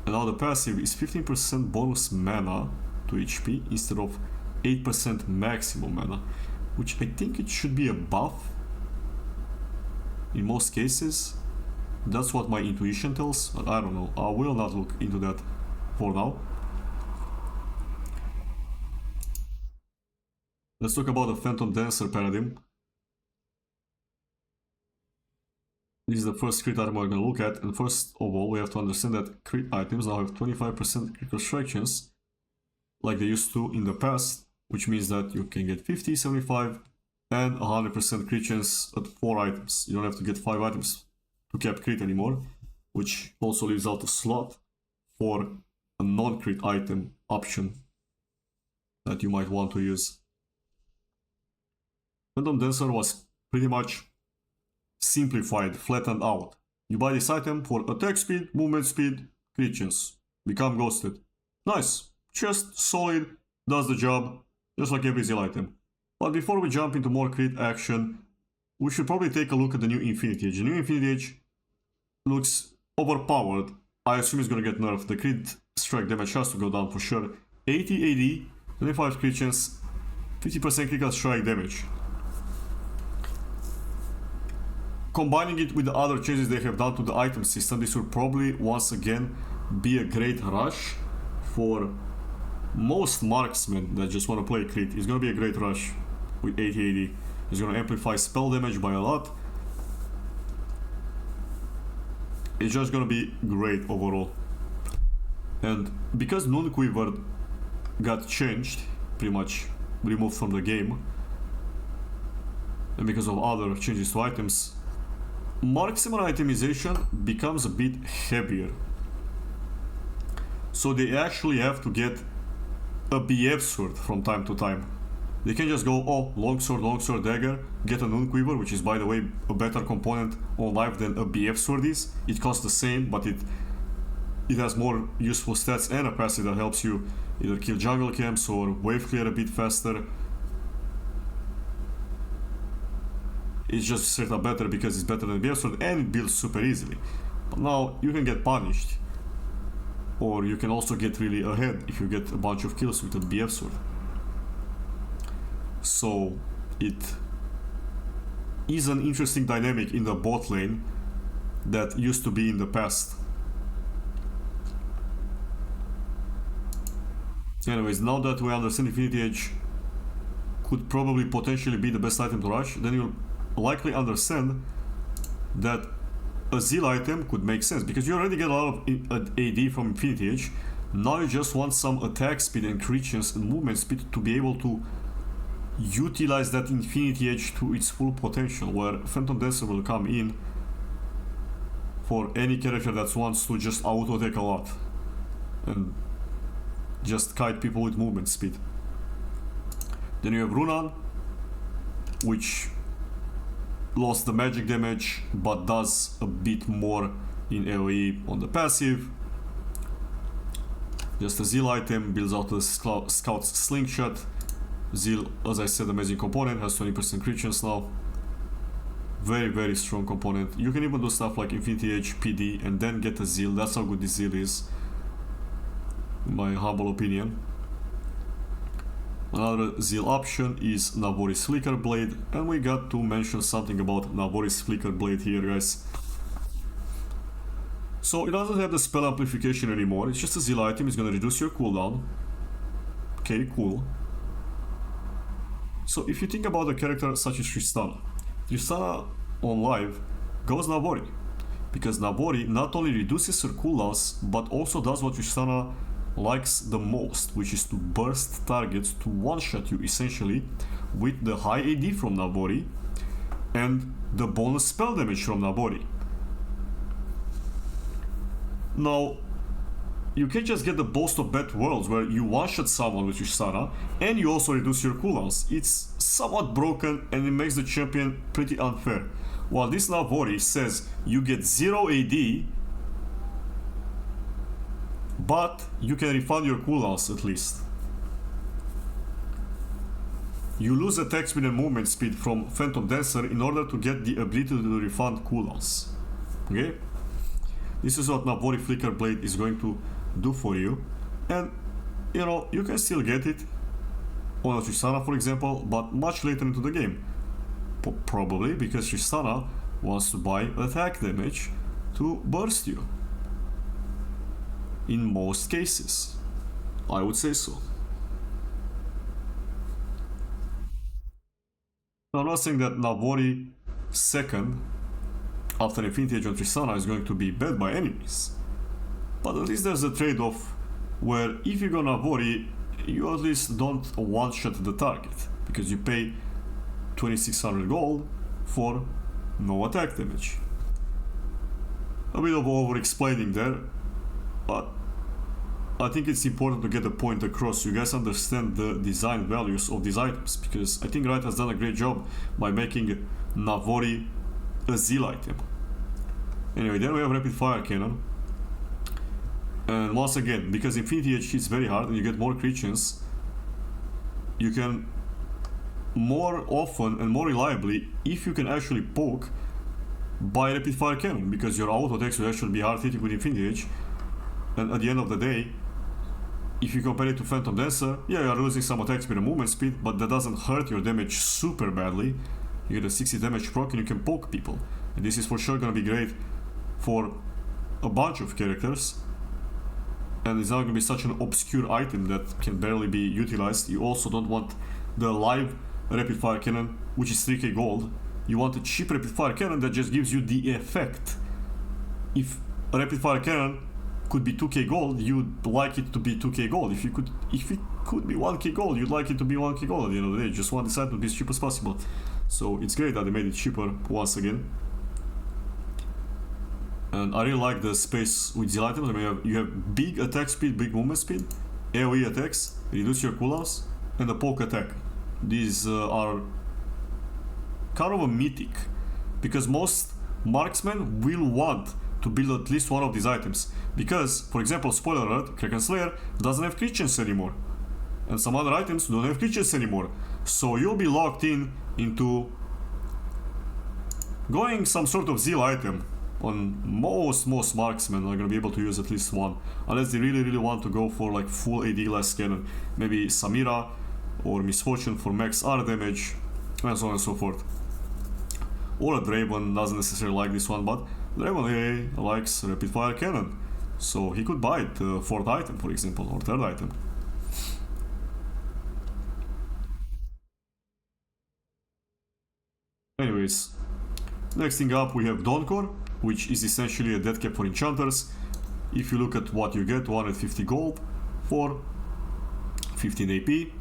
And now the passive is 15% bonus mana to HP instead of 8% maximum mana, which I think it should be a buff in most cases. That's what my intuition tells, but I don't know. I will not look into that for now. Let's talk about the Phantom Dancer paradigm. This is the first crit item we're going to look at, and first of all we have to understand that crit items now have 25% critical strike chance, like they used to in the past, which means that you can get 50, 75 and 100% crit chance at 4 items. You don't have to get 5 items to cap crit anymore, which also leaves out a slot for a non-crit item option that you might want to use. Phantom Dancer was pretty much simplified, flattened out. You buy this item for attack speed, movement speed, crit chance. Become ghosted. Nice. Just solid, does the job, just like every Zeal item. But before we jump into more crit action, we should probably take a look at the new Infinity Age. The new Infinity Age looks overpowered. I assume it's gonna get nerfed. The crit strike damage has to go down for sure. 80 AD, 25 crit chance, 50% critical strike damage. Combining it with the other changes they have done to the item system, this will probably once again be a great rush for most marksmen that just want to play crit. It's gonna be a great rush with 80 AD. It's gonna amplify spell damage by a lot. It's just gonna be great overall. And because Noonquiver got changed, pretty much removed from the game, and because of other changes to items, marksman itemization becomes a bit heavier. So they actually have to get a BF sword from time to time. They can just go, oh, longsword, dagger, get a Noonquiver, which is by the way a better component on life than a BF sword is. It costs the same, but it has more useful stats and a passive that helps you either kill jungle camps or wave clear a bit faster. It's just straight up better because it's better than BF sword and it builds super easily. But now you can get punished, or you can also get really ahead if you get a bunch of kills with a BF sword. So it is an interesting dynamic in the bot lane that used to be in the past. Anyways, now that we understand Infinity Age could probably potentially be the best item to rush, then you'll likely understand that a Zeal item could make sense, because you already get a lot of AD from Infinity Age. Now you just want some attack speed and crit chance and movement speed to be able to utilize that Infinity Age to its full potential, where Phantom Dancer will come in for any character that wants to just auto attack a lot and just kite people with movement speed. Then you have Runan, which lost the magic damage but does a bit more in AoE on the passive. Just a Zeal item, builds out the Scout's Slingshot. Zeal, as I said, amazing component, has 20% crit chance now. Very, very strong component. You can even do stuff like Infinity Edge, PD, and then get a Zeal. That's how good this Zeal is, in my humble opinion. Another Zeal option is Navori's Flicker Blade, and we got to mention something about Navori's Flicker Blade here, guys. So it doesn't have the spell amplification anymore, it's just a Zeal item, it's gonna reduce your cooldown. Okay, cool. So if you think about a character such as Tristana on live goes Navori, because Navori not only reduces her cooldowns, but also does what Tristana likes the most, which is to burst targets, to one-shot you essentially with the high AD from Navori and the bonus spell damage from Navori. Now, you can just get the both of bad worlds where you one-shot someone with Tristana and you also reduce your cooldowns. It's somewhat broken and it makes the champion pretty unfair. While this Navori says you get 0 AD, but you can refund your cooldowns at least. You lose attack speed and movement speed from Phantom Dancer in order to get the ability to refund cooldowns. Okay? This is what Navori Flicker Blade is going to do for you. And, you know, you can still get it on a Tristana, for example, but much later into the game. Probably because Tristana wants to buy attack damage to burst you. In most cases, I would say so. Now, I'm not saying that Navori second after Infinity Edge on Tristana is going to be bad by any means, but at least there's a trade-off where if you go Navori, you at least don't one-shot the target, because you pay 2600 gold for no attack damage. A bit of over-explaining there, but I think it's important to get the point across so you guys understand the design values of these items, because I think Riot has done a great job by making Navori a Zeal item. Anyway, then we have Rapid Fire Cannon. And once again, because Infinity Edge hits very hard and you get more crit chance, you can more often and more reliably, if you can actually poke, buy Rapid Fire Cannon, because your auto attacks will actually be hard hitting with Infinity Edge. And at the end of the day, if you compare it to Phantom Dancer, yeah, you are losing some attack speed and movement speed, but that doesn't hurt your damage super badly. You get a 60 damage proc and you can poke people. And this is for sure gonna be great for a bunch of characters. And it's not gonna be such an obscure item that can barely be utilized. You also don't want the live Rapid Fire Cannon, which is 3k gold. You want a cheap Rapid Fire Cannon that just gives you the effect. If a Rapid Fire Cannon could be 2k gold, you'd like it to be 2k gold. If it could be 1k gold, you'd like it to be 1k gold at the end of the day. Just want this item to be as cheap as possible. So it's great that they made it cheaper once again. And I really like the space with Zeal items. I mean, you have big attack speed, big movement speed, AoE attacks, reduce your cooldowns, and a poke attack. These are kind of a mythic, because most marksmen will want to build at least one of these items. Because, for example, spoiler alert, Kraken Slayer doesn't have crit chance anymore. And some other items don't have crit chance anymore. So you'll be locked into going some sort of Zeal item. On most marksmen are gonna be able to use at least one, unless they really want to go for like full AD less cannon. Maybe Samira or Misfortune for max R damage, and so on and so forth. Or a Draven doesn't necessarily like this one, but Draven likes Rapid Fire Cannon, so he could buy it, fourth item for example, or third item. Anyways, next thing up we have Dawncore, which is essentially a death cap for enchanters. If you look at what you get, 150 gold for 15 AP,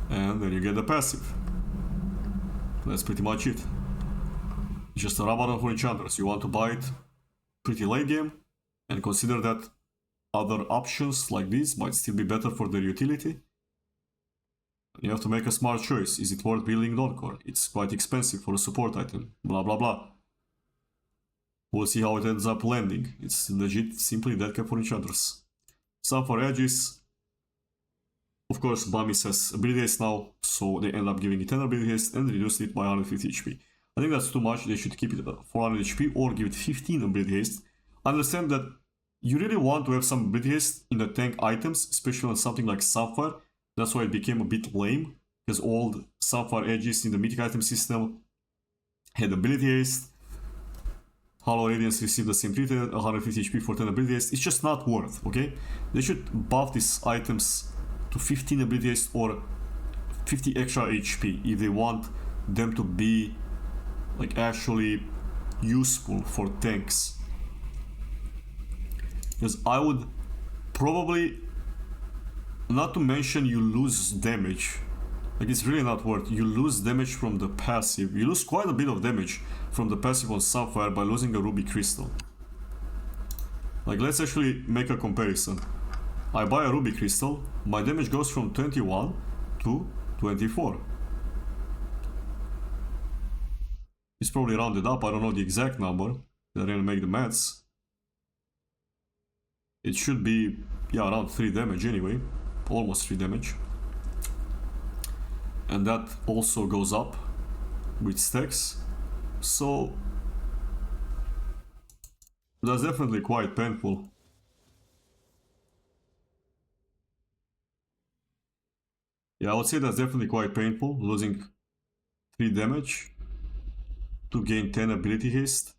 and then you get the passive. That's pretty much it. It's just a Ramadan for enchanters. You want to buy it pretty late game, and consider that other options like this might still be better for their utility. You have to make a smart choice. Is it worth building Dawncore? It's quite expensive for a support item. Blah blah blah. We'll see how it ends up landing. It's legit simply death cap for enchanters. Some for edges. Of course, Bamis has ability haste now, so they end up giving it 10 ability haste and reduced it by 150 HP. I think that's too much. They should keep it 400 HP or give it 15 ability haste. Understand that you really want to have some ability haste in the tank items, especially on something like Sapphire. That's why it became a bit lame, because all the Sapphire edges in the mythic item system had ability haste. Hollow Radiance received the same treatment, 150 HP for 10 ability haste. It's just not worth, okay? They should buff these items to 15 ability haste or 50 extra HP if they want them to be like actually useful for tanks. Because I would probably, not to mention you lose damage, like it's really not worth. You lose damage from the passive. You lose quite a bit of damage from the passive on Sapphire by losing a ruby crystal. Like let's actually make a comparison. I buy a ruby crystal, my damage goes from 21 to 24. It's probably rounded up, I don't know the exact number. I didn't make the maths. It should be, yeah, around 3 damage anyway. Almost 3 damage. And that also goes up with stacks. So that's definitely quite painful. Yeah, I would say that's definitely quite painful, losing 3 damage to gain 10 ability haste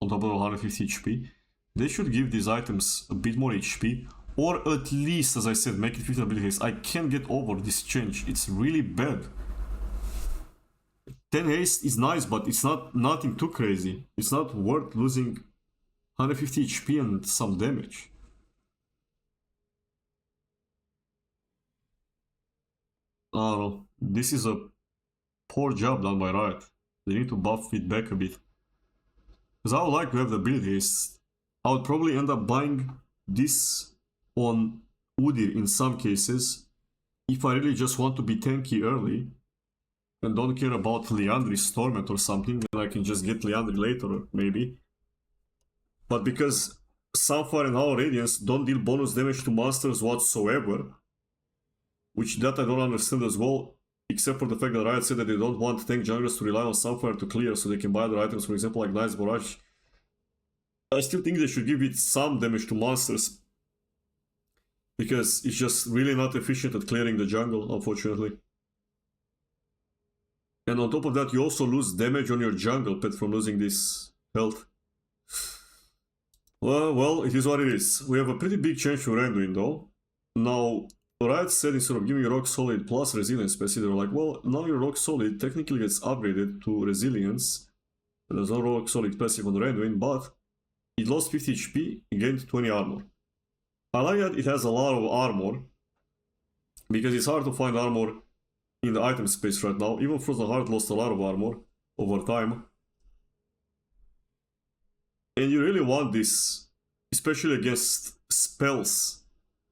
on top of 150 HP. They should give these items a bit more HP, or at least, as I said, make it 15 ability haste. I can't get over this change, it's really bad. 10 haste is nice, but it's not nothing too crazy. It's not worth losing 150 HP and some damage. I don't know, this is a poor job done by Riot. They need to buff it back a bit. Because I would like to have the ability haste. I would probably end up buying this on Udyr in some cases, if I really just want to be tanky early and don't care about Liandry's Torment or something, then I can just get Liandry later, maybe. But because Sapphire and Hollow Radiance don't deal bonus damage to monsters whatsoever, which that I don't understand as well, except for the fact that Riot said that they don't want tank junglers to rely on Sapphire to clear so they can buy other items, for example like Nice Barrage. I still think they should give it some damage to monsters, because it's just really not efficient at clearing the jungle, unfortunately. And on top of that, you also lose damage on your jungle pet from losing this health. Well, it is what it is. We have a pretty big change to Randuin though. Now, Riot said instead of giving you rock solid plus resilience passive, they were like, well, now your rock solid technically gets upgraded to resilience. There's no rock solid passive on Randuin, but it lost 50 HP, it gained 20 armor. I like that it has a lot of armor, because it's hard to find armor in the item space right now. Even Frozen Heart lost a lot of armor over time. And you really want this, especially against spells.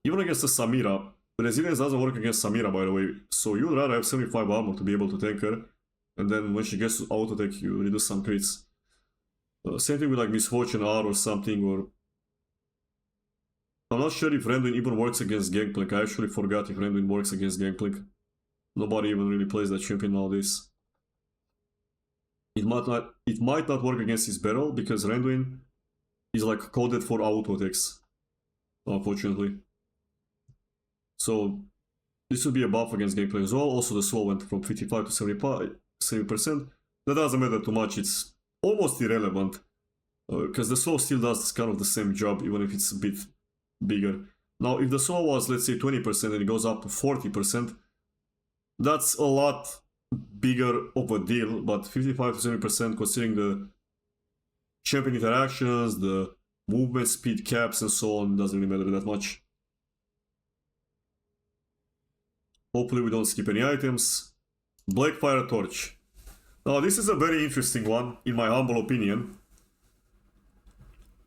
Even against the Samira. Resilience doesn't work against Samira, by the way, so you'd rather have 75 armor to be able to tank her, and then when she gets to auto-attack, you reduce some crits. Same thing with like Misfortune R or something, or... I'm not sure if Randuin even works against Gangplank. I actually forgot if Randuin works against Gangplank. Nobody even really plays that champion nowadays. It might not work against his barrel, because Randuin is like coded for auto-attacks, unfortunately. So this would be a buff against Gangplank as well. Also the slow went from 55 to 70%. That doesn't matter too much, it's almost irrelevant, because the slow still does kind of the same job, even if it's a bit bigger. Now if the slow was, let's say, 20% and it goes up to 40%, that's a lot bigger of a deal, but 55 to 70% considering the champion interactions, the movement speed caps and so on, doesn't really matter that much. Hopefully we don't skip any items. Blackfire Torch. Now this is a very interesting one, in my humble opinion.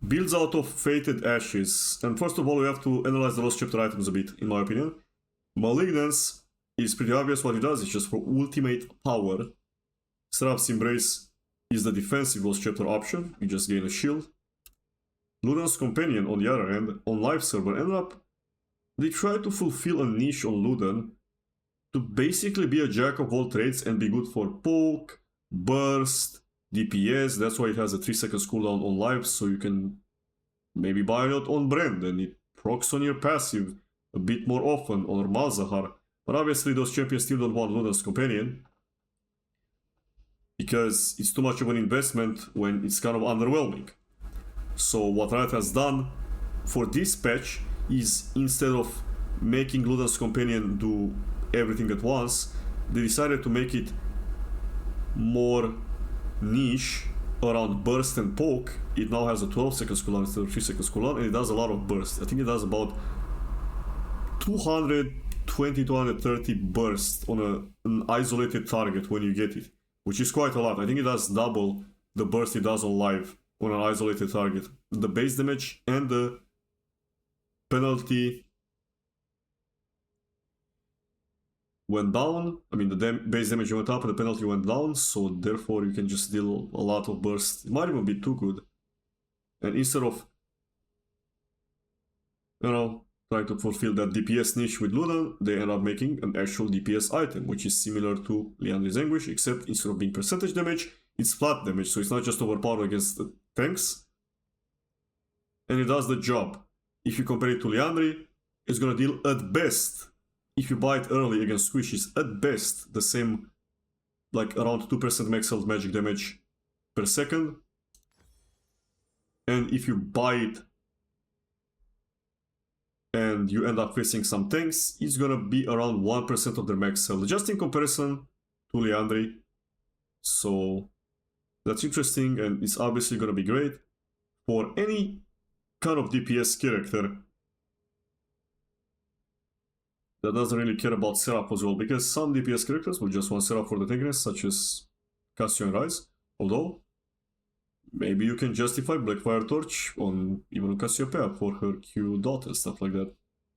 Builds out of Fated Ashes. And first of all, we have to analyze the Lost Chapter items a bit, in my opinion. Malignance is pretty obvious what it does, it's just for ultimate power. Seraph's Embrace is the defensive Lost Chapter option, you just gain a shield. Luden's Companion, on the other hand, on live server, ended up... They tried to fulfill a niche on Luden to basically be a jack of all trades and be good for poke, burst, DPS. That's why it has a 3 seconds cooldown on life, so you can maybe buy it on Brand and it procs on your passive a bit more often, or Malzahar. But obviously those champions still don't want Luden's Companion, because it's too much of an investment when it's kind of underwhelming. So what Riot has done for this patch is, instead of making Luden's Companion do everything at once, they decided to make it more niche around burst and poke. It now has a 12 seconds cooldown instead of 3 seconds cooldown, and it does a lot of burst. I think it does about 220-230 burst on an isolated target when you get it, which is quite a lot. I think it does double the burst it does on live on an isolated target. The base damage and the penalty went down. I mean, the base damage went up and the penalty went down, so therefore you can just deal a lot of burst. It might even be too good. And instead of, you know, trying to fulfill that DPS niche with Luden, they end up making an actual DPS item, which is similar to Liandry's Anguish, except instead of being percentage damage, it's flat damage, so it's not just overpowered against the tanks. And it does the job. If you compare it to Liandry, it's gonna deal at best, if you buy it early against squishies, at best the same, like around 2% max health magic damage per second. And if you buy it and you end up facing some tanks, it's gonna be around 1% of their max health, just in comparison to Liandry. So that's interesting, and it's obviously gonna be great for any kind of DPS character that doesn't really care about setup as well, because some DPS characters will just want setup for the tankiness, such as Casio and Rise, although maybe you can justify Blackfire Torch on even Cassiopeia for her Q dot and stuff like that.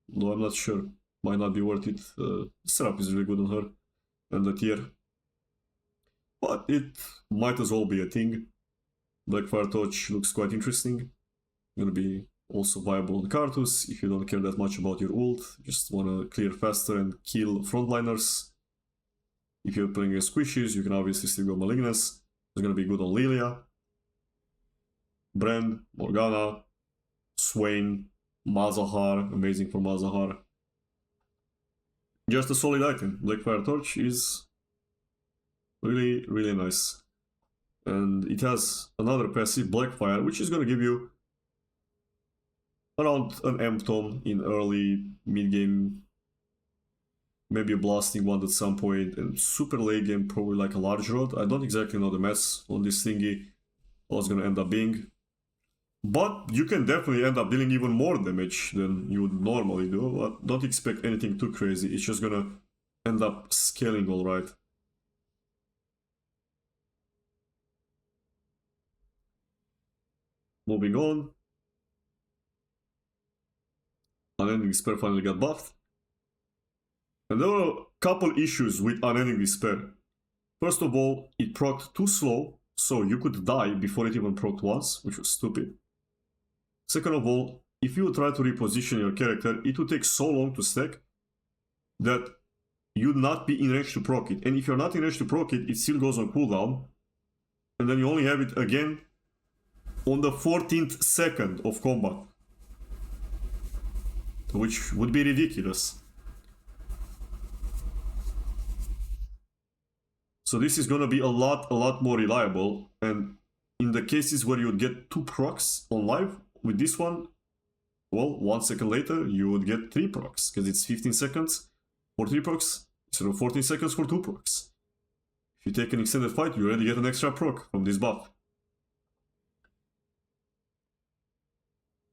Though I'm not sure. Might not be worth it. The setup is really good on her and the tier. But it might as well be a thing. Blackfire Torch looks quite interesting. Gonna be also viable on Karthus if you don't care that much about your ult. Just wanna clear faster and kill frontliners. If you're playing against squishies, you can obviously still go Malignus. It's gonna be good on Lilia, Brand, Morgana, Swain, Malzahar, amazing for Malzahar. Just a solid item. Blackfire Torch is really, really nice. And it has another passive, Blackfire, which is going to give you around an Amp Tome in early, mid-game, maybe a blasting one at some point, and super late game, probably like a large rod. I don't exactly know the maths on this thingy, what it's going to end up being. But you can definitely end up dealing even more damage than you would normally do. But don't expect anything too crazy. It's just gonna end up scaling alright. Moving on. Unending Despair finally got buffed. And there were a couple issues with Unending Despair. First of all, it procced too slow, so you could die before it even procced once, which was stupid. Second of all, if you try to reposition your character, it would take so long to stack that you'd not be in range to proc it. And if you're not in range to proc it, it still goes on cooldown. And then you only have it again on the 14th second of combat. Which would be ridiculous. So this is gonna be a lot more reliable. And in the cases where you would get 2 procs on live, with this one, well, 1 second later, you would get 3 procs, because it's 15 seconds for 3 procs, instead of 14 seconds for 2 procs. If you take an extended fight, you already get an extra proc from this buff.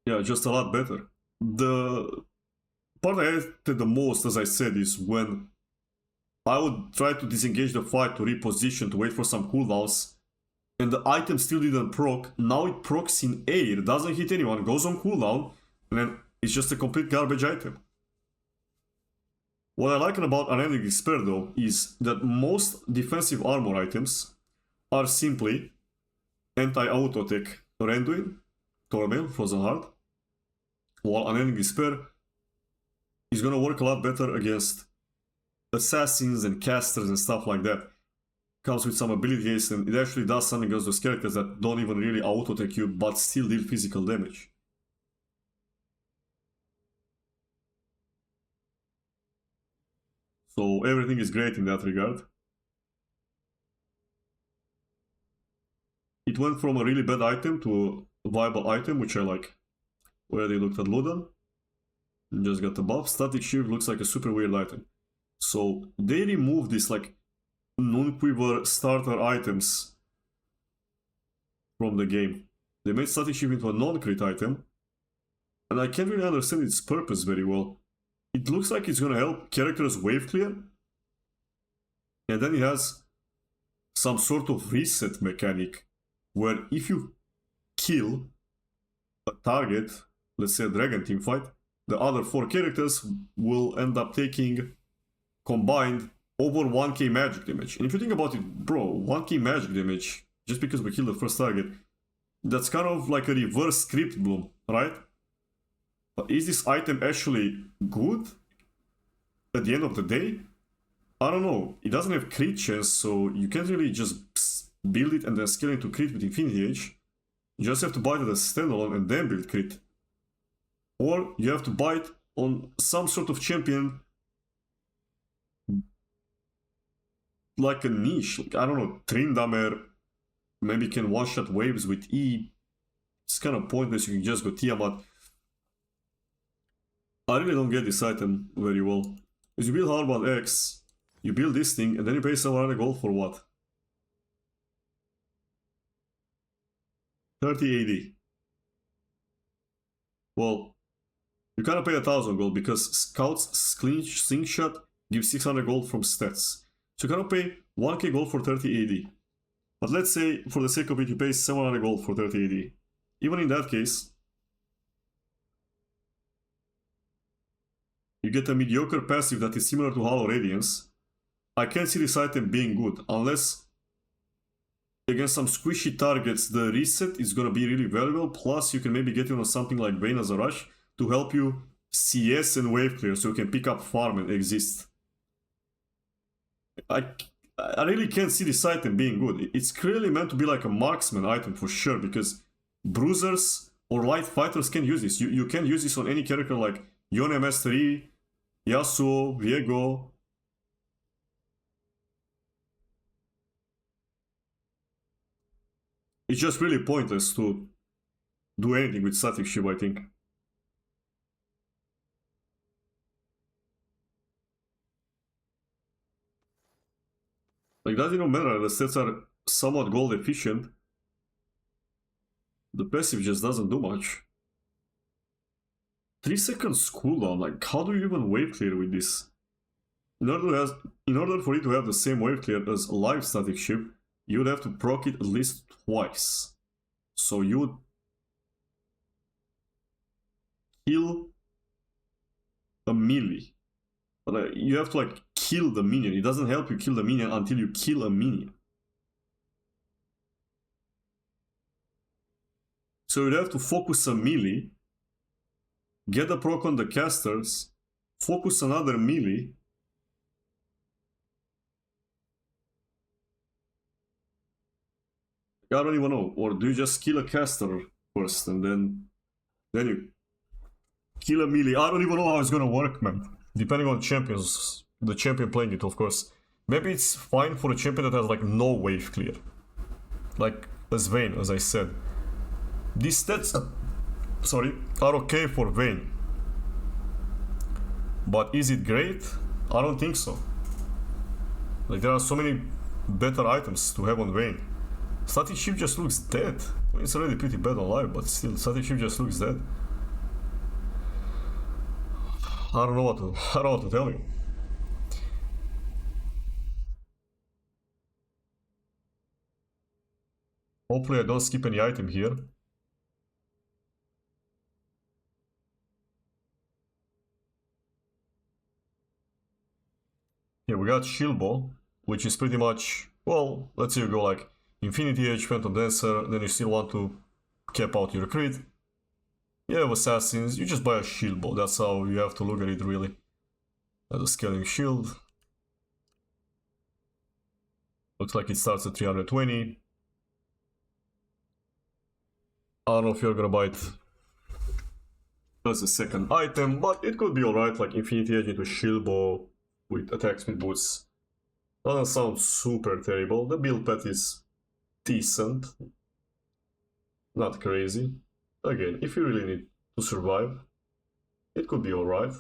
Yeah, just a lot better. The part I hated the most, as I said, is when I would try to disengage the fight to reposition, to wait for some cooldowns, and the item still didn't proc. Now it procs in air, doesn't hit anyone, goes on cooldown, and then it's just a complete garbage item. What I like about Unending Despair though is that most defensive armor items are simply anti-auto attack Randuin, Tormail, Frozen Heart, while Unending Despair is gonna work a lot better against assassins and casters and stuff like that. comes with some abilities, and it actually does something against those characters that don't even really auto-attack you, but still deal physical damage. So everything is great in that regard. It went from a really bad item to a viable item, which I like. Already looked at Ludan. Just got the buff. Static Shield looks like a super weird item. So they removed this like non-quiver starter items from the game. They made Static Shield into a non-crit item. And I can't really understand its purpose very well. It looks like it's gonna help characters wave clear. And then it has some sort of reset mechanic where if you kill a target, let's say a dragon team fight, the other 4 characters will end up taking combined over 1k magic damage. And if you think about it, bro, 1k magic damage just because we killed the first target, that's kind of like a reverse script bloom, right? But is this item actually good at the end of the day? I don't know. It doesn't have crit chance, so you can't really just build it and then scale it to crit with Infinity Edge. You just have to buy it as a standalone and then build crit. Or you have to buy it on some sort of champion like a niche. Like, I don't know, Tryndamere maybe can one-shot waves with E. It's kind of pointless, you can just go Tiamat. I really don't get this item very well. As you build Hardbound X, you build this thing, and then you pay 700 gold for what? 30 AD. Well, you kind of pay 1000 gold because Scout's Slingshot gives 600 gold from stats. So you kind of pay 1k gold for 30 AD. But let's say, for the sake of it, you pay 700 gold for 30 AD. Even in that case, you get a mediocre passive that is similar to Hollow Radiance. I can't see this item being good, unless against some squishy targets the reset is gonna be really valuable, plus you can maybe get it on something like Vayne as a rush to help you CS and wave clear so you can pick up farm and exist. I really can't see this item being good. It's clearly meant to be like a marksman item for sure, because bruisers or light fighters can use this. You can use this on any character like Yone MS3, Yasuo, Viego. It's just really pointless to do anything with static shield, I think. Like, doesn't even matter, the stats are somewhat gold efficient. The passive just doesn't do much. 3 seconds cooldown, like how do you even wave clear with this? In order for it to have the same wave clear as a live static ship, you would have to proc it at least twice. So you would kill a melee. But you have to like kill the minion. It doesn't help you kill the minion until you kill a minion. So you'd have to focus a melee, get a proc on the casters, focus another melee, I don't even know. Or do you just kill a caster first and then you kill a melee? I don't even know how it's gonna work, man. Depending on champions, the champion playing it, of course. Maybe it's fine for a champion that has like no wave clear, like as Vayne, as I said. These stats, are okay for Vayne. But is it great? I don't think so. Like, there are so many better items to have on Vayne. Static Ship just looks dead. It's already pretty bad on live, but still, Static Ship just looks dead. I don't know what to tell you. Hopefully I don't skip any item here. Yeah, we got Shield Ball, which is pretty much, well, let's say you go like Infinity Edge, Phantom Dancer, then you still want to cap out your crit. You have Assassins, you just buy a Shield Ball, that's how you have to look at it really. As a scaling shield. Looks like it starts at 320. I don't know if you're gonna buy it as a second item, but it could be alright, like Infinity Edge into shield bow with attack speed boosts. Doesn't sound super terrible. The build path is decent. Not crazy. Again, if you really need to survive, it could be alright.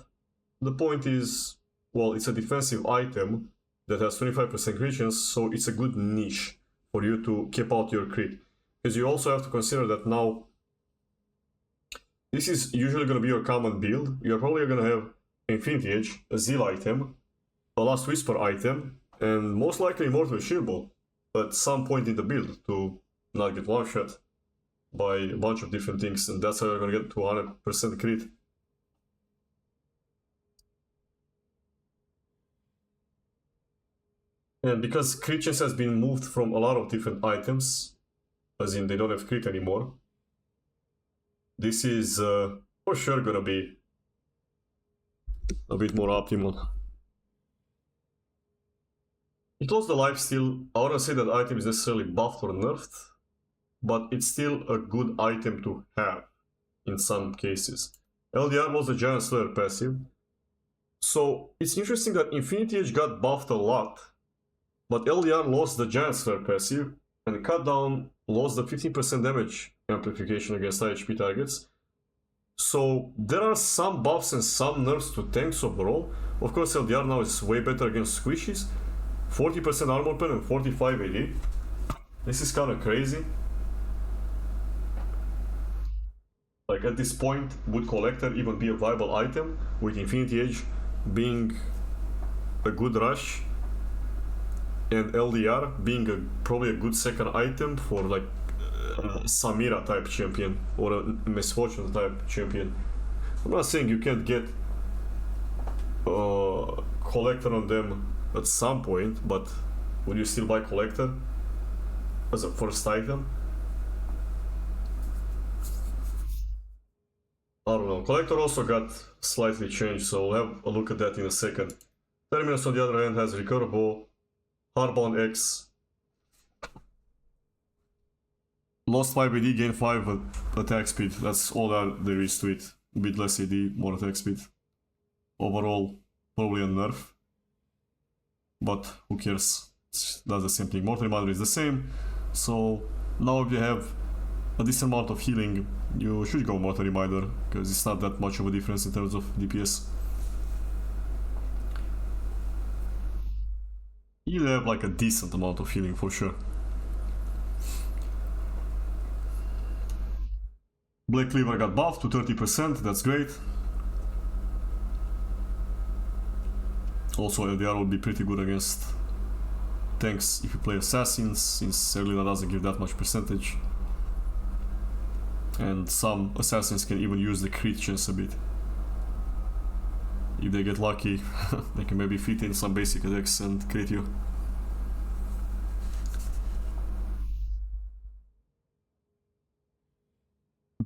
The point is, well, it's a defensive item that has 25% crit chance, so it's a good niche for you to keep out your crit. Because you also have to consider that now, this is usually going to be your common build. You're probably going to have Infinity Edge, a Zeal item, a Last Whisper item, and most likely Immortal Shield Bow at some point in the build to not get one-shot by a bunch of different things, and that's how you're going to get to 100% crit. And because crit chance has been moved from a lot of different items, as in they don't have crit anymore, this is for sure gonna be a bit more optimal. It lost the lifesteal. I wouldn't say that item is necessarily buffed or nerfed, but it's still a good item to have in some cases. LDR was the Giant Slayer passive. So it's interesting that Infinity Edge got buffed a lot, but LDR lost the Giant Slayer passive, and Cut Down lost the 15% damage amplification against high HP targets. So there are some buffs and some nerfs to tanks overall. Of course, LDR now is way better against squishies. 40% armor pen and 45 AD. This is kind of crazy. Like at this point, would Collector even be a viable item with Infinity Edge being a good rush and LDR being probably a good second item for like Samira type champion or a Misfortune type champion. I'm not saying you can't get Collector on them at some point, but would you still buy Collector as a first item? I don't know. Collector also got slightly changed, so we'll have a look at that in a second. Terminus on the other hand has Recurable, Hardbound X, lost 5 AD, gained 5 attack speed. That's all that there is to it. A bit less AD, more attack speed. Overall, probably a nerf. But who cares? That's the same thing. Mortal Reminder is the same. So now if you have a decent amount of healing, you should go Mortal Reminder, because it's not that much of a difference in terms of DPS. You have like a decent amount of healing for sure. Black Cleaver got buffed to 30%, that's great. Also LDR will be pretty good against tanks if you play assassins, since Erlina doesn't give that much percentage. And some assassins can even use the crit chance a bit. If they get lucky, they can maybe fit in some basic attacks and crit you.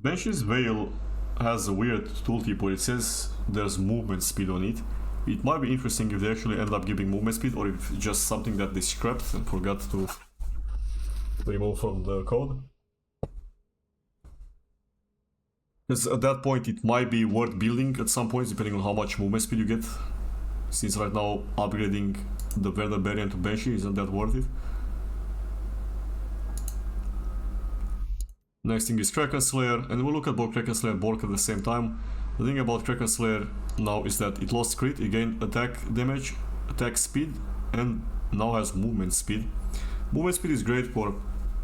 Banshee's Veil has a weird tooltip where it says there's movement speed on it. It might be interesting if they actually end up giving movement speed, or if it's just something that they scrapped and forgot to remove from the code. Because at that point it might be worth building at some points, depending on how much movement speed you get. Since right now upgrading the Verdant Barrier to Banshee isn't that worth it. Next thing is Kraken Slayer, and we'll look at both Kraken Slayer and Bork at the same time. The thing about Kraken Slayer now is that it lost crit, it gained attack damage, attack speed, and now has movement speed. Movement speed is great for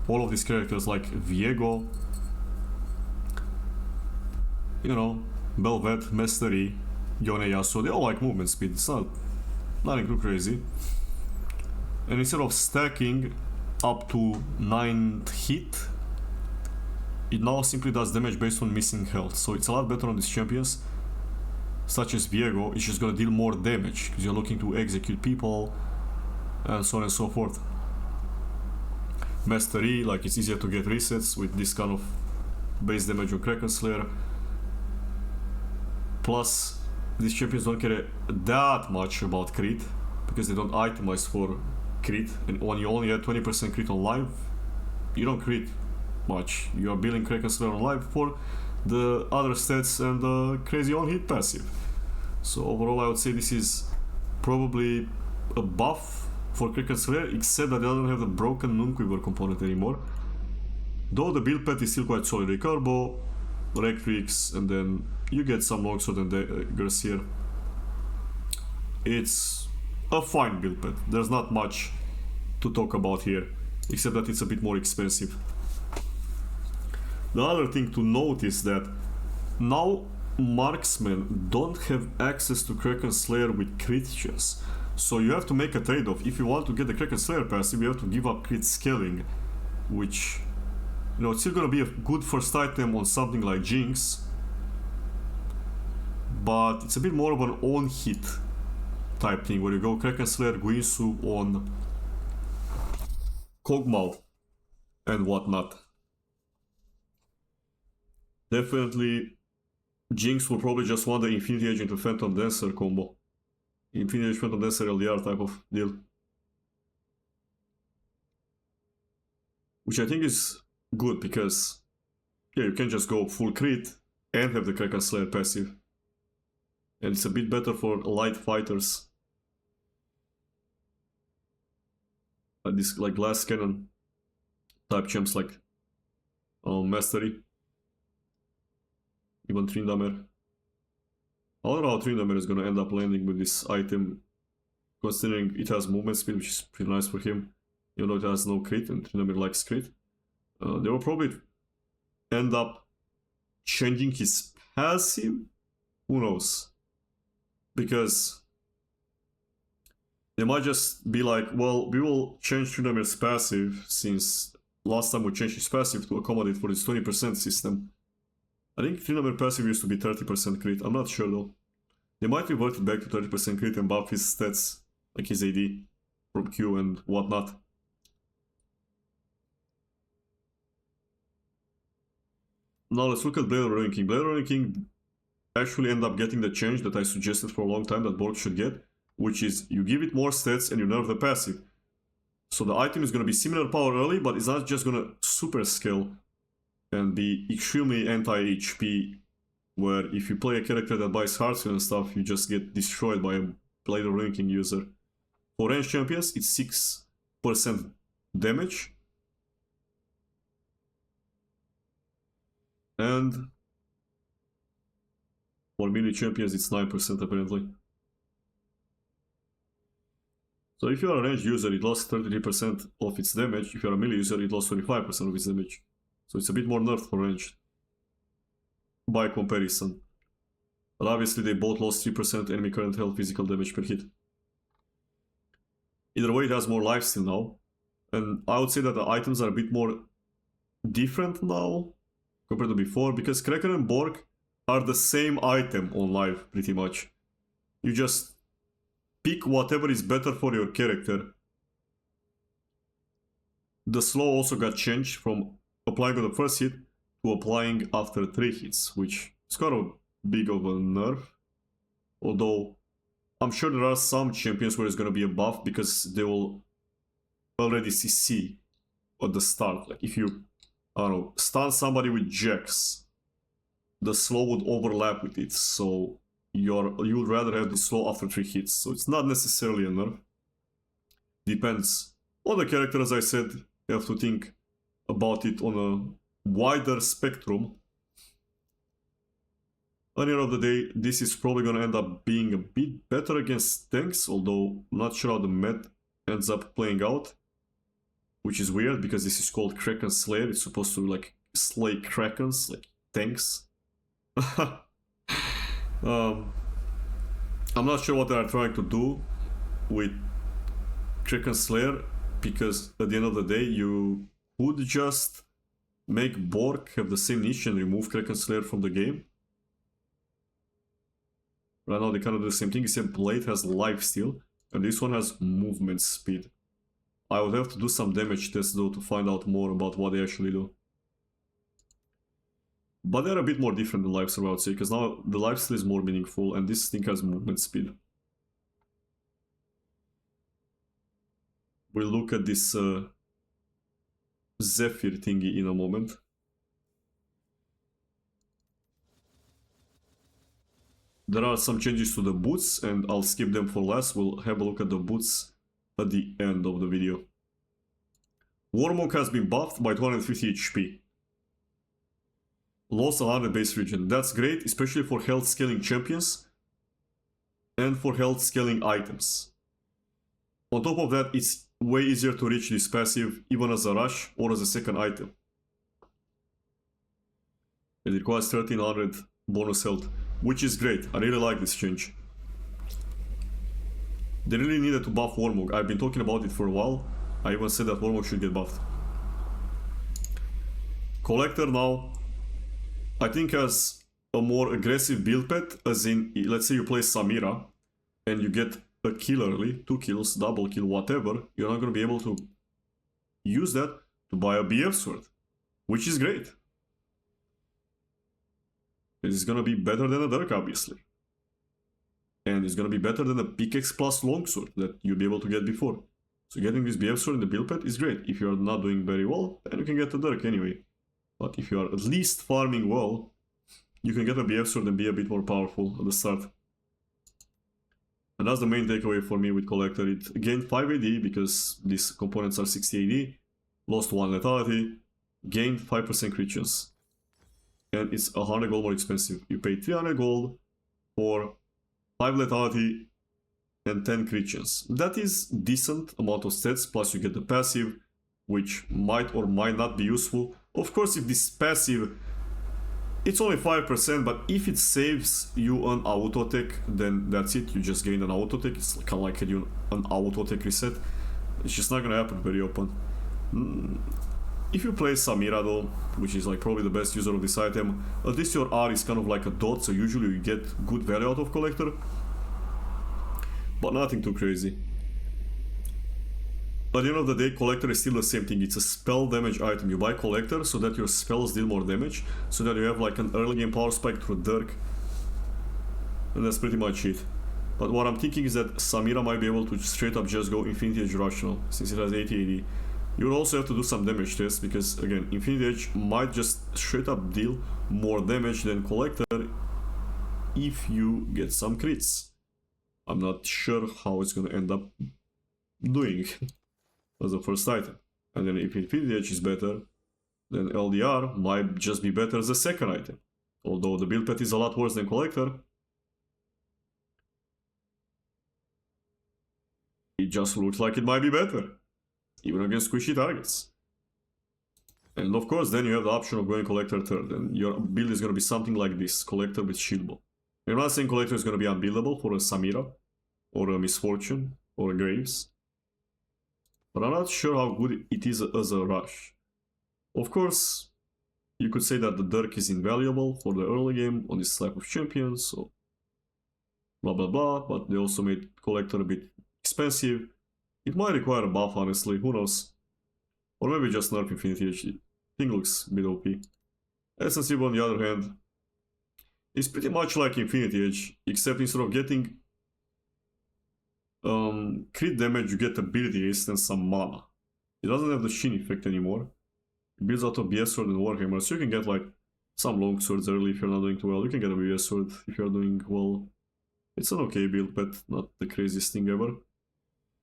all of these characters like Viego, you know, Belvet, Mastery, Yoneya, so they all like movement speed. It's nothing too crazy. And instead of stacking up to 9th hit, it now simply does damage based on missing health. So it's a lot better on these champions, such as Viego. It's just gonna deal more damage because you're looking to execute people and so on and so forth. Mastery, like it's easier to get resets with this kind of base damage on Kraken Slayer. Plus, these champions don't care that much about crit because they don't itemize for crit, and when you only had 20% crit on live, you don't crit much. You are building Kraken Slayer on live for the other stats and the crazy on hit passive. So overall I would say this is probably a buff for Kraken Slayer, except that it doesn't have the broken Nunquiver component anymore. Though the build path is still quite solid. Recurbo, Rectrix, and then you get some longsword and daggers here. It's a fine build path. There's not much to talk about here, except that it's a bit more expensive. The other thing to note is that now marksmen don't have access to Kraken Slayer with crit chance. So you have to make a trade-off. If you want to get the Kraken Slayer passive, you have to give up crit scaling, which, you know, it's still gonna be a good first item on something like Jinx, but it's a bit more of an on-hit type thing, where you go Kraken Slayer, Guinsu on Kog'Maw and whatnot. Definitely, Jinx will probably just want the Infinity Edge into Phantom Dancer combo. Infinity Edge, Phantom Dancer, LDR type of deal. Which I think is good, because yeah, you can just go full crit and have the Kraken Slayer passive. And it's a bit better for light fighters. This like glass cannon type champs like Mastery. Even Tryndamere. I don't know how Tryndamere is gonna end up landing with this item, considering it has movement speed, which is pretty nice for him, even though it has no crit, and Tryndamere likes crit. They will probably end up changing his passive? Who knows? Because they might just be like, well, we will change Tryndamere's passive, since last time we changed his passive to accommodate for this 20% system. I think Tryndamere passive used to be 30% crit, I'm not sure though. They might revert it back to 30% crit and buff his stats, like his AD from Q and whatnot. Now let's look at Blade Ranking. Blade Ranking actually end up getting the change that I suggested for a long time that Borg should get, which is you give it more stats and you nerf the passive. So the item is going to be similar power early, but it's not just going to super scale and be extremely anti-HP, where if you play a character that buys hearts and stuff, you just get destroyed by a Blade Ranking user. For range champions, it's 6% damage. And for melee champions, it's 9% apparently. So if you are a ranged user, it lost 33% of its damage. If you are a melee user, it lost 25% of its damage. So it's a bit more nerfed for ranged, by comparison. But obviously they both lost 3% enemy current health physical damage per hit. Either way, it has more lifesteal now. And I would say that the items are a bit more different now compared to before, because Kraken and Borg are the same item on live, pretty much. You just pick whatever is better for your character. The slow also got changed from applying on the first hit to applying after 3 hits, which is kind of big of a nerf. Although, I'm sure there are some champions where it's going to be a buff, because they will already CC at the start. Like if you, I don't know, stun somebody with Jax, the slow would overlap with it, so you would rather have the slow after 3 hits. So it's not necessarily a nerf. Depends on the character, as I said. You have to think about it on a wider spectrum. At the end of the day, this is probably going to end up being a bit better against tanks, although I'm not sure how the met ends up playing out. Which is weird, because this is called Kraken Slayer. It's supposed to like slay Krakens, like tanks. I'm not sure what they are trying to do with Kraken Slayer, because at the end of the day you could just make Borg have the same niche and remove Kraken Slayer from the game. Right now they kind of do the same thing, except Blade has lifesteal and this one has movement speed. I would have to do some damage tests though to find out more about what they actually do. But they're a bit more different than lifesteal, I would say, because now the lifesteal is more meaningful and this thing has movement speed. We'll look at this Zephyr thingy in a moment. There are some changes to the boots, and I'll skip them for last. We'll have a look at the boots at the end of the video. Warmog has been buffed by 250 HP. Lost 100 base regen. That's great, especially for health scaling champions and for health scaling items. On top of that, it's way easier to reach this passive even as a rush or as a second item. It requires 1300 bonus health, which is great. I really like this change. They really needed to buff Warmog. I've been talking about it for a while. I even said that Warmog should get buffed. Collector now, I think, has a more aggressive build path, as in, let's say you play Samira and you get a kill early, 2 kills, double kill, whatever, you're not going to be able to use that to buy a BF sword, which is great. It's going to be better than a Dirk, obviously. And it's going to be better than a pickaxe plus longsword that you'll be able to get before. So getting this BF sword in the build path is great. If you're not doing very well, then you can get a Dirk anyway. But if you are at least farming well, you can get a BF sword and be a bit more powerful at the start. And that's the main takeaway for me with Collector. It gained 5 AD because these components are 60 AD, lost 1 lethality, gained 5% crit chance. And it's 100 gold more expensive. You pay 300 gold for 5 lethality and 10 crit chance. That is decent amount of stats, plus you get the passive, which might or might not be useful. Of course, if this passive, it's only 5%, but if it saves you an auto attack, then that's it. You just gain an auto attack. It's kind of like an auto attack reset. It's just not gonna happen very often. If you play Samira though, which is like probably the best user of this item, at least your R is kind of like a dot, so usually you get good value out of Collector. But nothing too crazy. At the end of the day, Collector is still the same thing. It's a spell damage item. You buy Collector so that your spells deal more damage, so that you have like an early game power spike through Dirk. And that's pretty much it. But what I'm thinking is that Samira might be able to straight up just go Infinity Edge Rational, since it has 80 AD. You'll also have to do some damage tests, because again, Infinity Edge might just straight up deal more damage than Collector if you get some crits. I'm not sure how it's gonna end up doing as the first item. And then if Infinity Edge is better, then LDR might just be better as a second item. Although the build path is a lot worse than Collector, it just looks like it might be better, even against squishy targets. And of course, then you have the option of going Collector third, and your build is going to be something like this, Collector with Shield Ball. I'm not saying Collector is going to be unbuildable for a Samira, or a Misfortune, or a Graves, but I'm not sure how good it is as a rush. Of course, you could say that the Dirk is invaluable for the early game on this type of champions, so blah blah blah, but they also made Collector a bit expensive. It might require a buff, honestly, who knows. Or maybe just nerf Infinity Edge. Thing looks a bit OP. Essence on the other hand, is pretty much like Infinity Edge, except instead of getting crit damage, you get ability haste and some mana. It doesn't have the Shin effect anymore. It builds out of BS Sword and Warhammer, so you can get like some long swords early if you're not doing too well. You can get a BS Sword if you're doing well. It's an okay build, but not the craziest thing ever.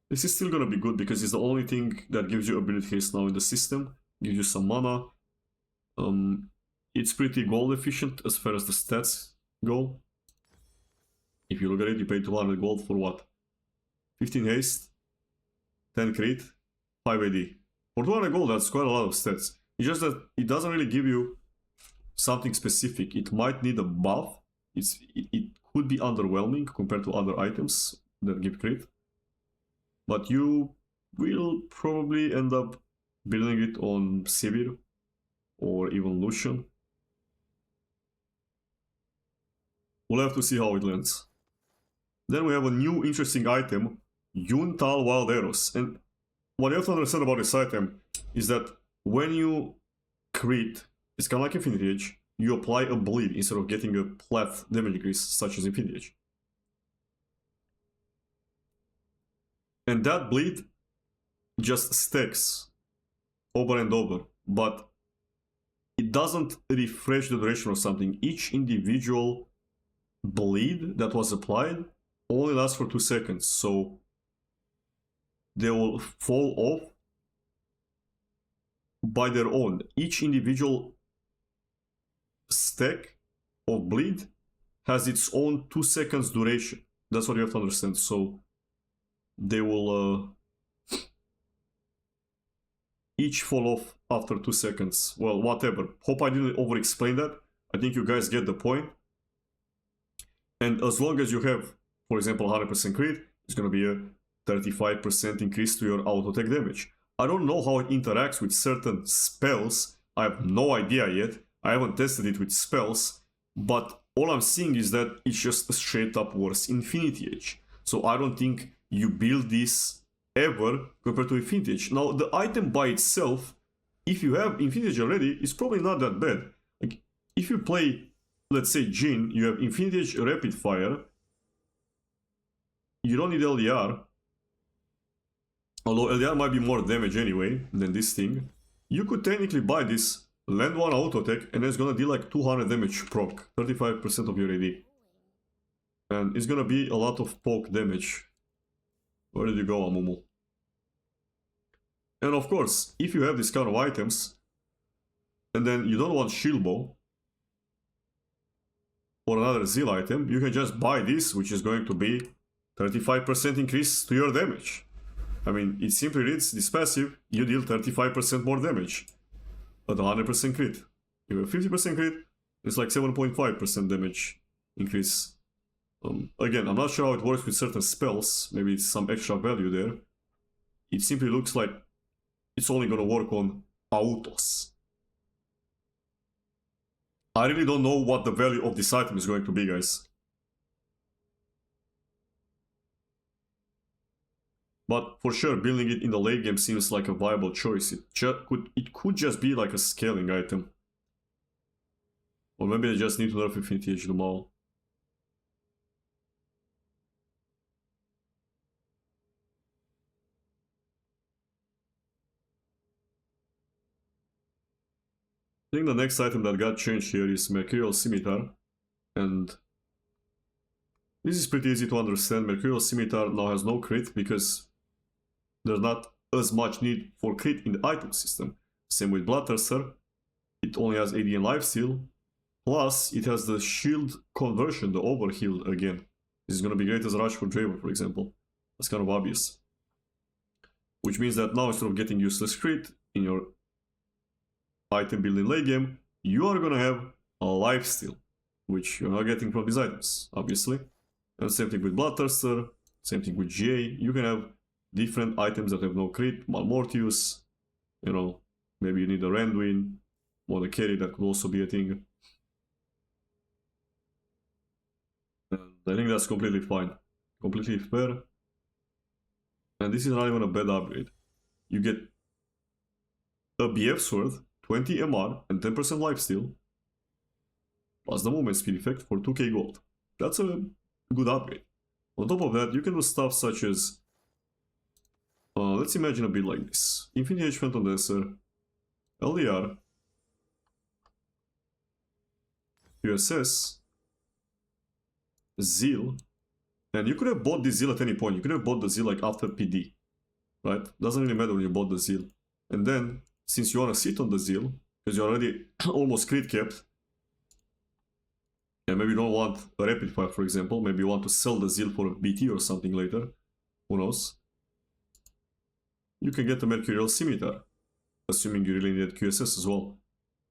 This is still gonna be good because it's the only thing that gives you ability haste now in the system. Gives you some mana. It's pretty gold efficient as far as the stats go. If you look at it, you pay 200 gold for what? 15 haste, 10 crit, 5 AD. For 200 gold, that's quite a lot of stats. It's just that it doesn't really give you something specific. It might need a buff. It could be underwhelming compared to other items that give crit. But you will probably end up building it on Sivir or even Lucian. We'll have to see how it lands. Then we have a new interesting item, Yuntal Wild Arrows. And what you have to understand about this item is that when you crit, it's kind of like Infinity Edge, you apply a bleed instead of getting a flat damage increase such as Infinity Edge. And that bleed just stacks over and over, but it doesn't refresh the duration or something. Each individual bleed that was applied only lasts for 2 seconds, so they will fall off by their own. Each individual stack of bleed has its own 2 seconds duration. That's what you have to understand. So they will each fall off after 2 seconds. Well, whatever. Hope I didn't over explain that. I think you guys get the point. And as long as you have, for example, 100% crit, it's going to be a 35% increase to your auto attack damage. I don't know how it interacts with certain spells. I have no idea yet. I haven't tested it with spells. But all I'm seeing is that it's just a straight up worse Infinity Edge. So I don't think you build this ever compared to Infinity Edge. Now, the item by itself, if you have Infinity Edge already, is probably not that bad. Like, if you play, let's say, Jhin, you have Infinity Edge Rapid Fire. You don't need LDR. Although LDR might be more damage anyway than this thing. You could technically buy this, land one auto attack, and it's gonna deal like 200 damage proc, 35% of your AD. And it's gonna be a lot of poke damage. Where did you go, Amumu? And of course, if you have this kind of items, and then you don't want shield bow, or another zeal item, you can just buy this, which is going to be 35% increase to your damage. I mean, it simply reads, this passive, you deal 35% more damage at 100% crit. You have 50% crit, it's like 7.5% damage increase. Again, I'm not sure how it works with certain spells, maybe it's some extra value there. It simply looks like it's only gonna work on autos. I really don't know what the value of this item is going to be, guys. But for sure, building it in the late game seems like a viable choice. It could just be like a scaling item. Or maybe they just need to nerf Infinity Edge them all. I think the next item that got changed here is Mercurial Scimitar. And this is pretty easy to understand. Mercurial Scimitar now has no crit because there's not as much need for crit in the item system. Same with Bloodthirster. It only has AD and lifesteal. Plus, it has the shield conversion, the overheal again. This is going to be great as a rush for Draver, for example. That's kind of obvious. Which means that now, instead of getting useless crit in your item build in late game, you are going to have a lifesteal, which you're not getting from these items, obviously. And same thing with Bloodthirster, same thing with GA. You can have different items that have no crit, Malmortius, you know, maybe you need a Randuin, or the carry, that could also be a thing. And I think that's completely fine, completely fair. And this is not even a bad upgrade. You get a BF sword, 20 MR, and 10% lifesteal, plus the movement speed effect for 2k gold. That's a good upgrade. On top of that, you can do stuff such as let's imagine a build like this. Infinity Edge Phantom Dancer, LDR, USS, Zeal, and you could have bought this Zeal at any point. You could have bought the Zeal like after PD, right? Doesn't really matter when you bought the Zeal. And then, since you want to sit on the Zeal, because you're already almost crit capped, and maybe you don't want a Rapid Fire, for example, maybe you want to sell the Zeal for a BT or something later, who knows? You can get the Mercurial Scimitar, assuming you really need QSS as well.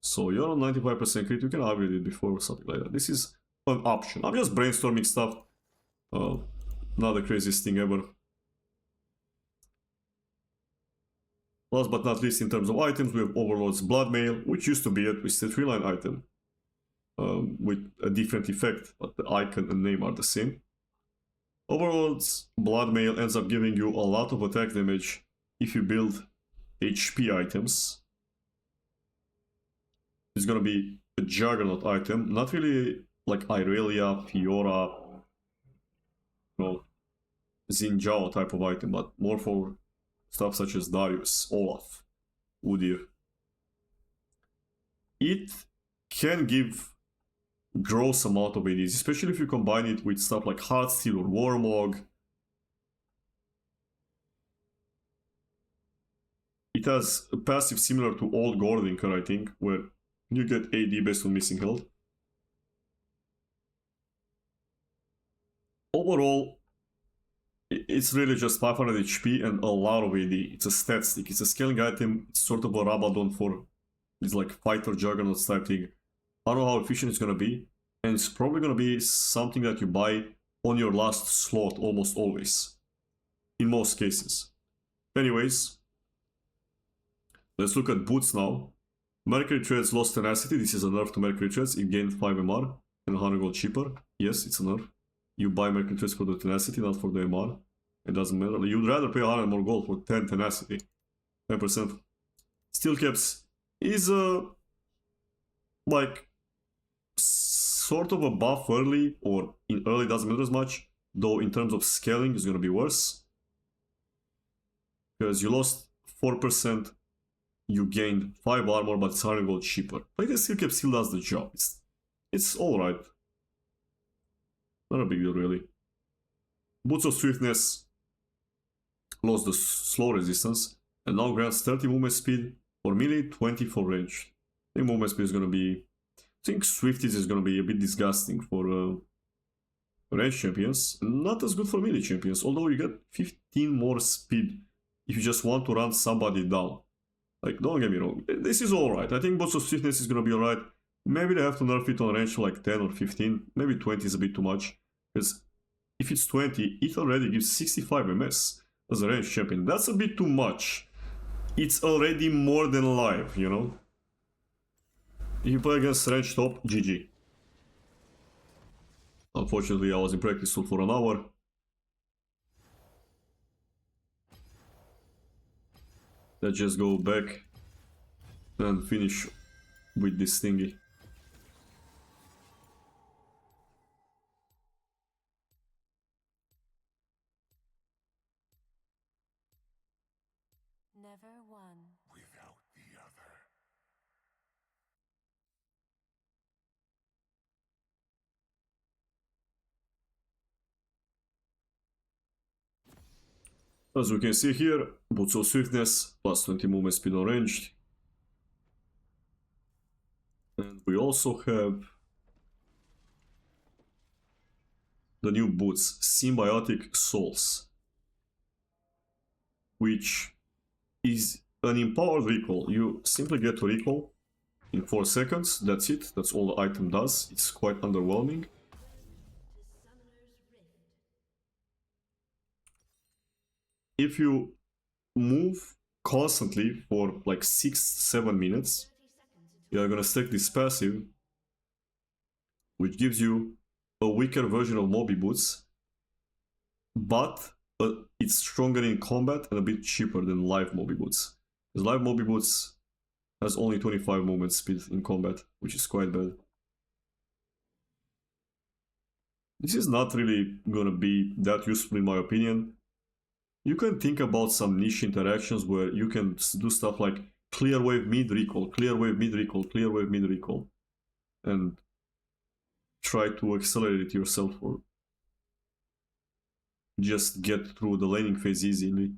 So you're on 95% crit, you can upgrade it before or something like that. This is an option. I'm just brainstorming stuff. Not the craziest thing ever. Last but not least, in terms of items, we have Overlord's Bloodmail, which used to be a Twisted Tree Line item. With a different effect, but the icon and name are the same. Overlord's Bloodmail ends up giving you a lot of attack damage if you build HP items. It's gonna be a Juggernaut item, not really like Irelia, Fiora, you know, Xin Zhao type of item, but more for stuff such as Darius, Olaf, Udyr. It can give gross amount of ADs, especially if you combine it with stuff like Heartsteel or Warmog. It has a passive similar to old goredrinker, I think, where you get AD based on missing health. Overall, it's really just 500 HP and a lot of AD. It's a stat stick, it's a scaling item, it's sort of a Rabadon for this like fighter juggernaut type thing. I don't know how efficient it's gonna be, and it's probably gonna be something that you buy on your last slot almost always, in most cases. Anyways, let's look at boots now. Mercury Threads lost tenacity. This is a nerf to Mercury Threads. It gained 5 MR and 100 gold cheaper. Yes, it's a nerf. You buy Mercury Threads for the tenacity, not for the MR. It doesn't matter. You'd rather pay 100 more gold for 10 tenacity. 10%. Steel caps is like sort of a buff early, or in early doesn't matter as much, though in terms of scaling it's gonna be worse. Because you lost 4%, you gained 5 armor, but it's 100 gold cheaper. Like the steel cap still does the job. It's alright. Not a big deal really. Boots of Swiftness lost the slow resistance and now grants 30 movement speed for melee, 20 for range. I think movement speed is gonna be... I think Swifties is gonna be a bit disgusting for range champions. Not as good for melee champions, although you get 15 more speed if you just want to run somebody down. Like, don't get me wrong, this is alright. I think Boots of Swiftness is gonna be alright. Maybe they have to nerf it on range to like 10 or 15. Maybe 20 is a bit too much. Because if it's 20, it already gives 65 MS as a range champion. That's a bit too much. It's already more than live, you know? If you play against range top, GG. Unfortunately, I was in practice for an hour. Let's just go back and finish with this thingy. Never one without the other. As we can see here, Boots of Swiftness, plus 20 movement speed on ranged. And we also have the new boots, Symbiotic Souls, which is an empowered recall. You simply get to recall in 4 seconds, that's it, that's all the item does. It's quite underwhelming. If you move constantly for like 6-7 minutes, you are gonna stack this passive, which gives you a weaker version of Moby Boots, but it's stronger in combat and a bit cheaper than live Moby Boots. Because live Moby Boots has only 25 movement speed in combat, which is quite bad. This is not really gonna be that useful in my opinion. You can think about some niche interactions where you can do stuff like clear wave mid recall, clear wave mid recall, clear wave mid recall, and try to accelerate it yourself or just get through the laning phase easily.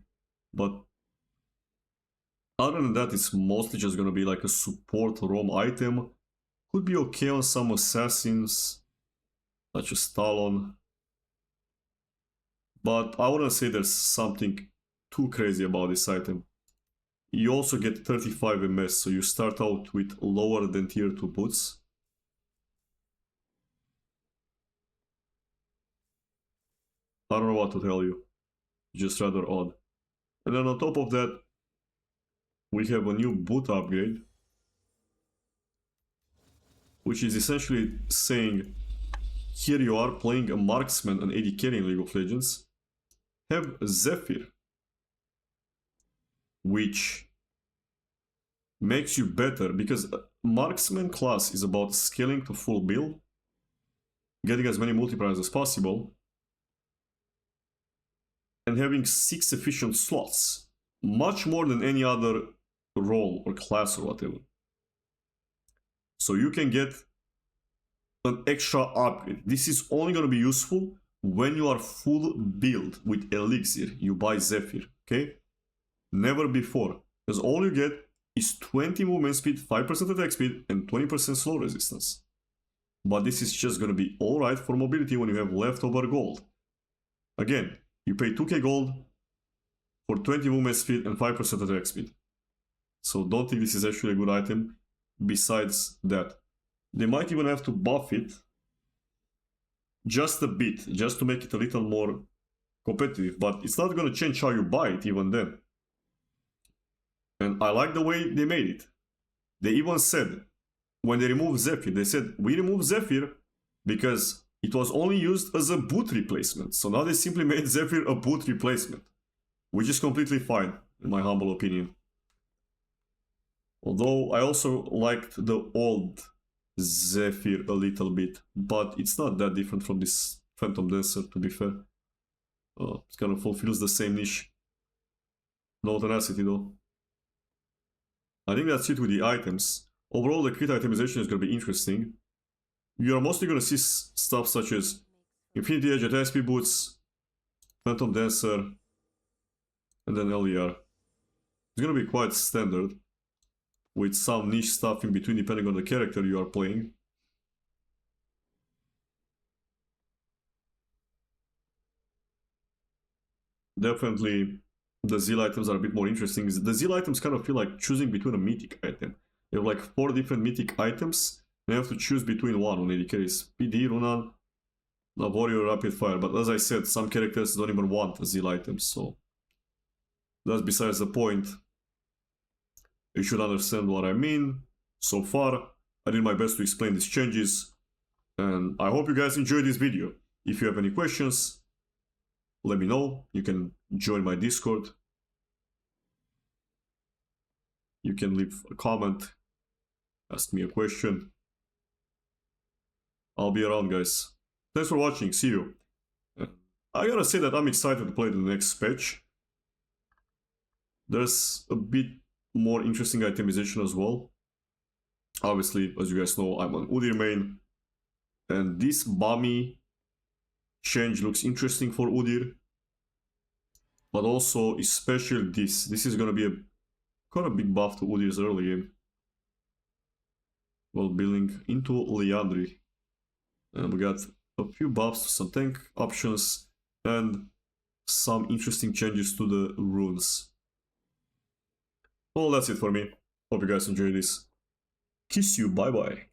But other than that, it's mostly just gonna be like a support ROM item. Could be okay on some assassins, such as Talon. But I wouldn't say there's something too crazy about this item. You also get 35 MS, so you start out with lower than tier 2 boots. I don't know what to tell you. Just rather odd. And then on top of that, we have a new boot upgrade, which is essentially saying, here you are playing a marksman and AD carry in League of Legends. Have Zephyr, which makes you better, because marksman class is about scaling to full build, getting as many multipliers as possible, and having 6 efficient slots. much more than any other role or class or whatever. So you can get an extra upgrade. This is only going to be useful when you are full build with elixir. You buy Zephyr, okay? Never before, because all you get is 20 movement speed, 5% attack speed, and 20% slow resistance. But this is just going to be alright for mobility when you have leftover gold. Again, you pay 2k gold for 20 movement speed and 5% attack speed. So don't think this is actually a good item. Besides that, they might even have to buff it just a bit, just to make it a little more competitive. But it's not going to change how you buy it even then. And I like the way they made it. They even said, when they removed Zephyr, they said, we removed Zephyr because it was only used as a boot replacement. So now they simply made Zephyr a boot replacement, which is completely fine, in my humble opinion. Although I also liked the old Zephyr a little bit, but it's not that different from this Phantom Dancer, to be fair. It kind of fulfills the same niche. No tenacity though. I think that's it with the items. Overall, the crit itemization is going to be interesting. You are mostly going to see stuff such as Infinity Edge attack speed boots, Phantom Dancer, and then LER. It's going to be quite standard, with some niche stuff in between depending on the character you are playing. Definitely the Zeal items are a bit more interesting. The Zeal items kind of feel like choosing between a mythic item. You have like 4 different mythic items, and you have to choose between one on any case. PD, Runan, Warrior, Rapid Fire. But as I said, some characters don't even want Zeal items, so that's besides the point. You should understand what I mean. So far, I did my best to explain these changes, and I hope you guys enjoyed this video. If you have any questions, let me know. You can join my Discord. You can leave a comment, ask me a question. I'll be around, guys. Thanks for watching. See you. I gotta say that I'm excited to play the next patch. There's a bit more interesting itemization as well. Obviously, as you guys know, I'm on Udyr main, and this Bami change looks interesting for Udyr, but also especially this is gonna be a quite a big buff to Udyr's early game. Well, building into Liandry, and we got a few buffs, some tank options, and some interesting changes to the runes. Well, that's it for me. Hope you guys enjoyed this. Kiss you, bye bye.